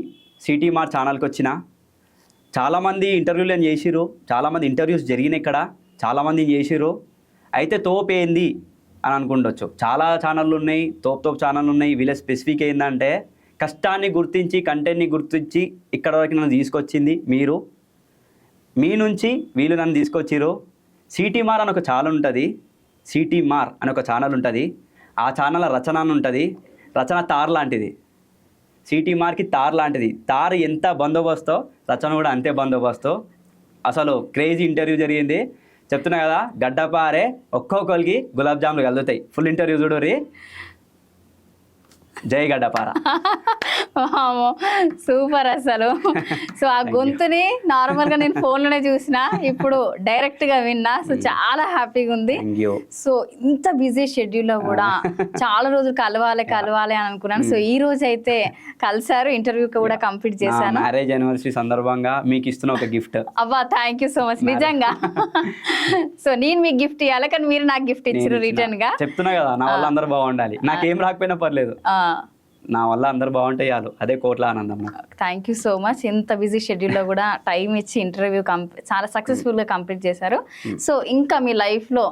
Speaker 2: సిటీ మార్ ఛానల్కి వచ్చిన చాలామంది ఇంటర్వ్యూలు చేసిర్రు, చాలామంది ఇంటర్వ్యూస్ జరిగినాయి ఇక్కడ, చాలామంది చేసిర్రు. అయితే తోపు ఏంది అని అనుకుంటవచ్చు. చాలా ఛానళ్ళు ఉన్నాయి, తోపు ఛానళ్ళు ఉన్నాయి. వీళ్ళ స్పెసిఫిక్ ఏంటంటే కష్టాన్ని గుర్తించి, కంటెంట్ని గుర్తించి ఇక్కడ వరకు నన్ను తీసుకొచ్చింది మీరు. మీ నుంచి వీళ్ళు నన్ను తీసుకొచ్చిర్రు. సిటీ మార్ అని ఒక ఛానల్ ఉంటుంది, సిటీ మార్ అని ఒక ఛానల్ ఉంటుంది. ఆ ఛానల్ రచన అని ఉంటుంది. రచన తార్ లాంటిది, సిటీ మార్కి తార్ లాంటిది. తార్ ఎంత బందోబస్తు, రచన కూడా అంతే బందోబస్తు. అసలు క్రేజీ ఇంటర్వ్యూ జరిగింది. చెప్తున్నా కదా, గడ్డపారే ఒక్కొక్కరికి గులాబ్ జాములు కలుగుతాయి. ఫుల్ ఇంటర్వ్యూ చూడరి. జై గడ్డపార.
Speaker 1: సూపర్ అసలు. సో ఆ గొంతుని నార్మల్గా నేను ఫోన్లోనే చూసిన, ఇప్పుడు డైరెక్ట్గా విన్నా. సో చాలా హ్యాపీగా ఉంది. సో ఇంత బిజీ షెడ్యూల్లో కూడా చాలా రోజులు కలవాలి అని అనుకున్నాను. సో ఈ రోజు అయితే కలిసారు, ఇంటర్వ్యూ కూడా కంప్లీట్ చేశాను.
Speaker 2: మ్యారేజ్ యానివర్సరీ సందర్భంగా మీకు ఇస్తున్న ఒక గిఫ్ట్.
Speaker 1: అబ్బా, థ్యాంక్ యూ సో మచ్ నిజంగా. సో నేను మీకు గిఫ్ట్ ఇవ్వాలి, కానీ మీరు నాకు గిఫ్ట్ ఇచ్చారు రిటర్న్ గా.
Speaker 2: చెప్తున్నా కదా, నా వల్ల అందరూ బాగుండాలి. నాకేం రాకపోయినా పర్లేదు, నా వల్ల అందరు బాగుంటే చాలు. అదే కోట్ల ఆనందం.
Speaker 1: Thank you so much. ఇంత బిజీ షెడ్యూల్లో కూడా టైం ఇచ్చి ఇంటర్వ్యూ చాలా సక్సెస్ఫుల్గా కంప్లీట్ చేశారు. సో ఇంకా మీ లైఫ్లో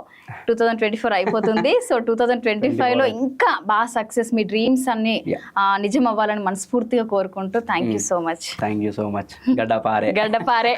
Speaker 1: 2024 అయిపోతుంది. సో 2025లో ఇంకా బాగా సక్సెస్, మీ డ్రీమ్స్ అన్ని నిజం అవ్వాలని మనస్ఫూర్తిగా కోరుకుంటూ థ్యాంక్ యూ సో మచ్.
Speaker 2: గడ్డపారే.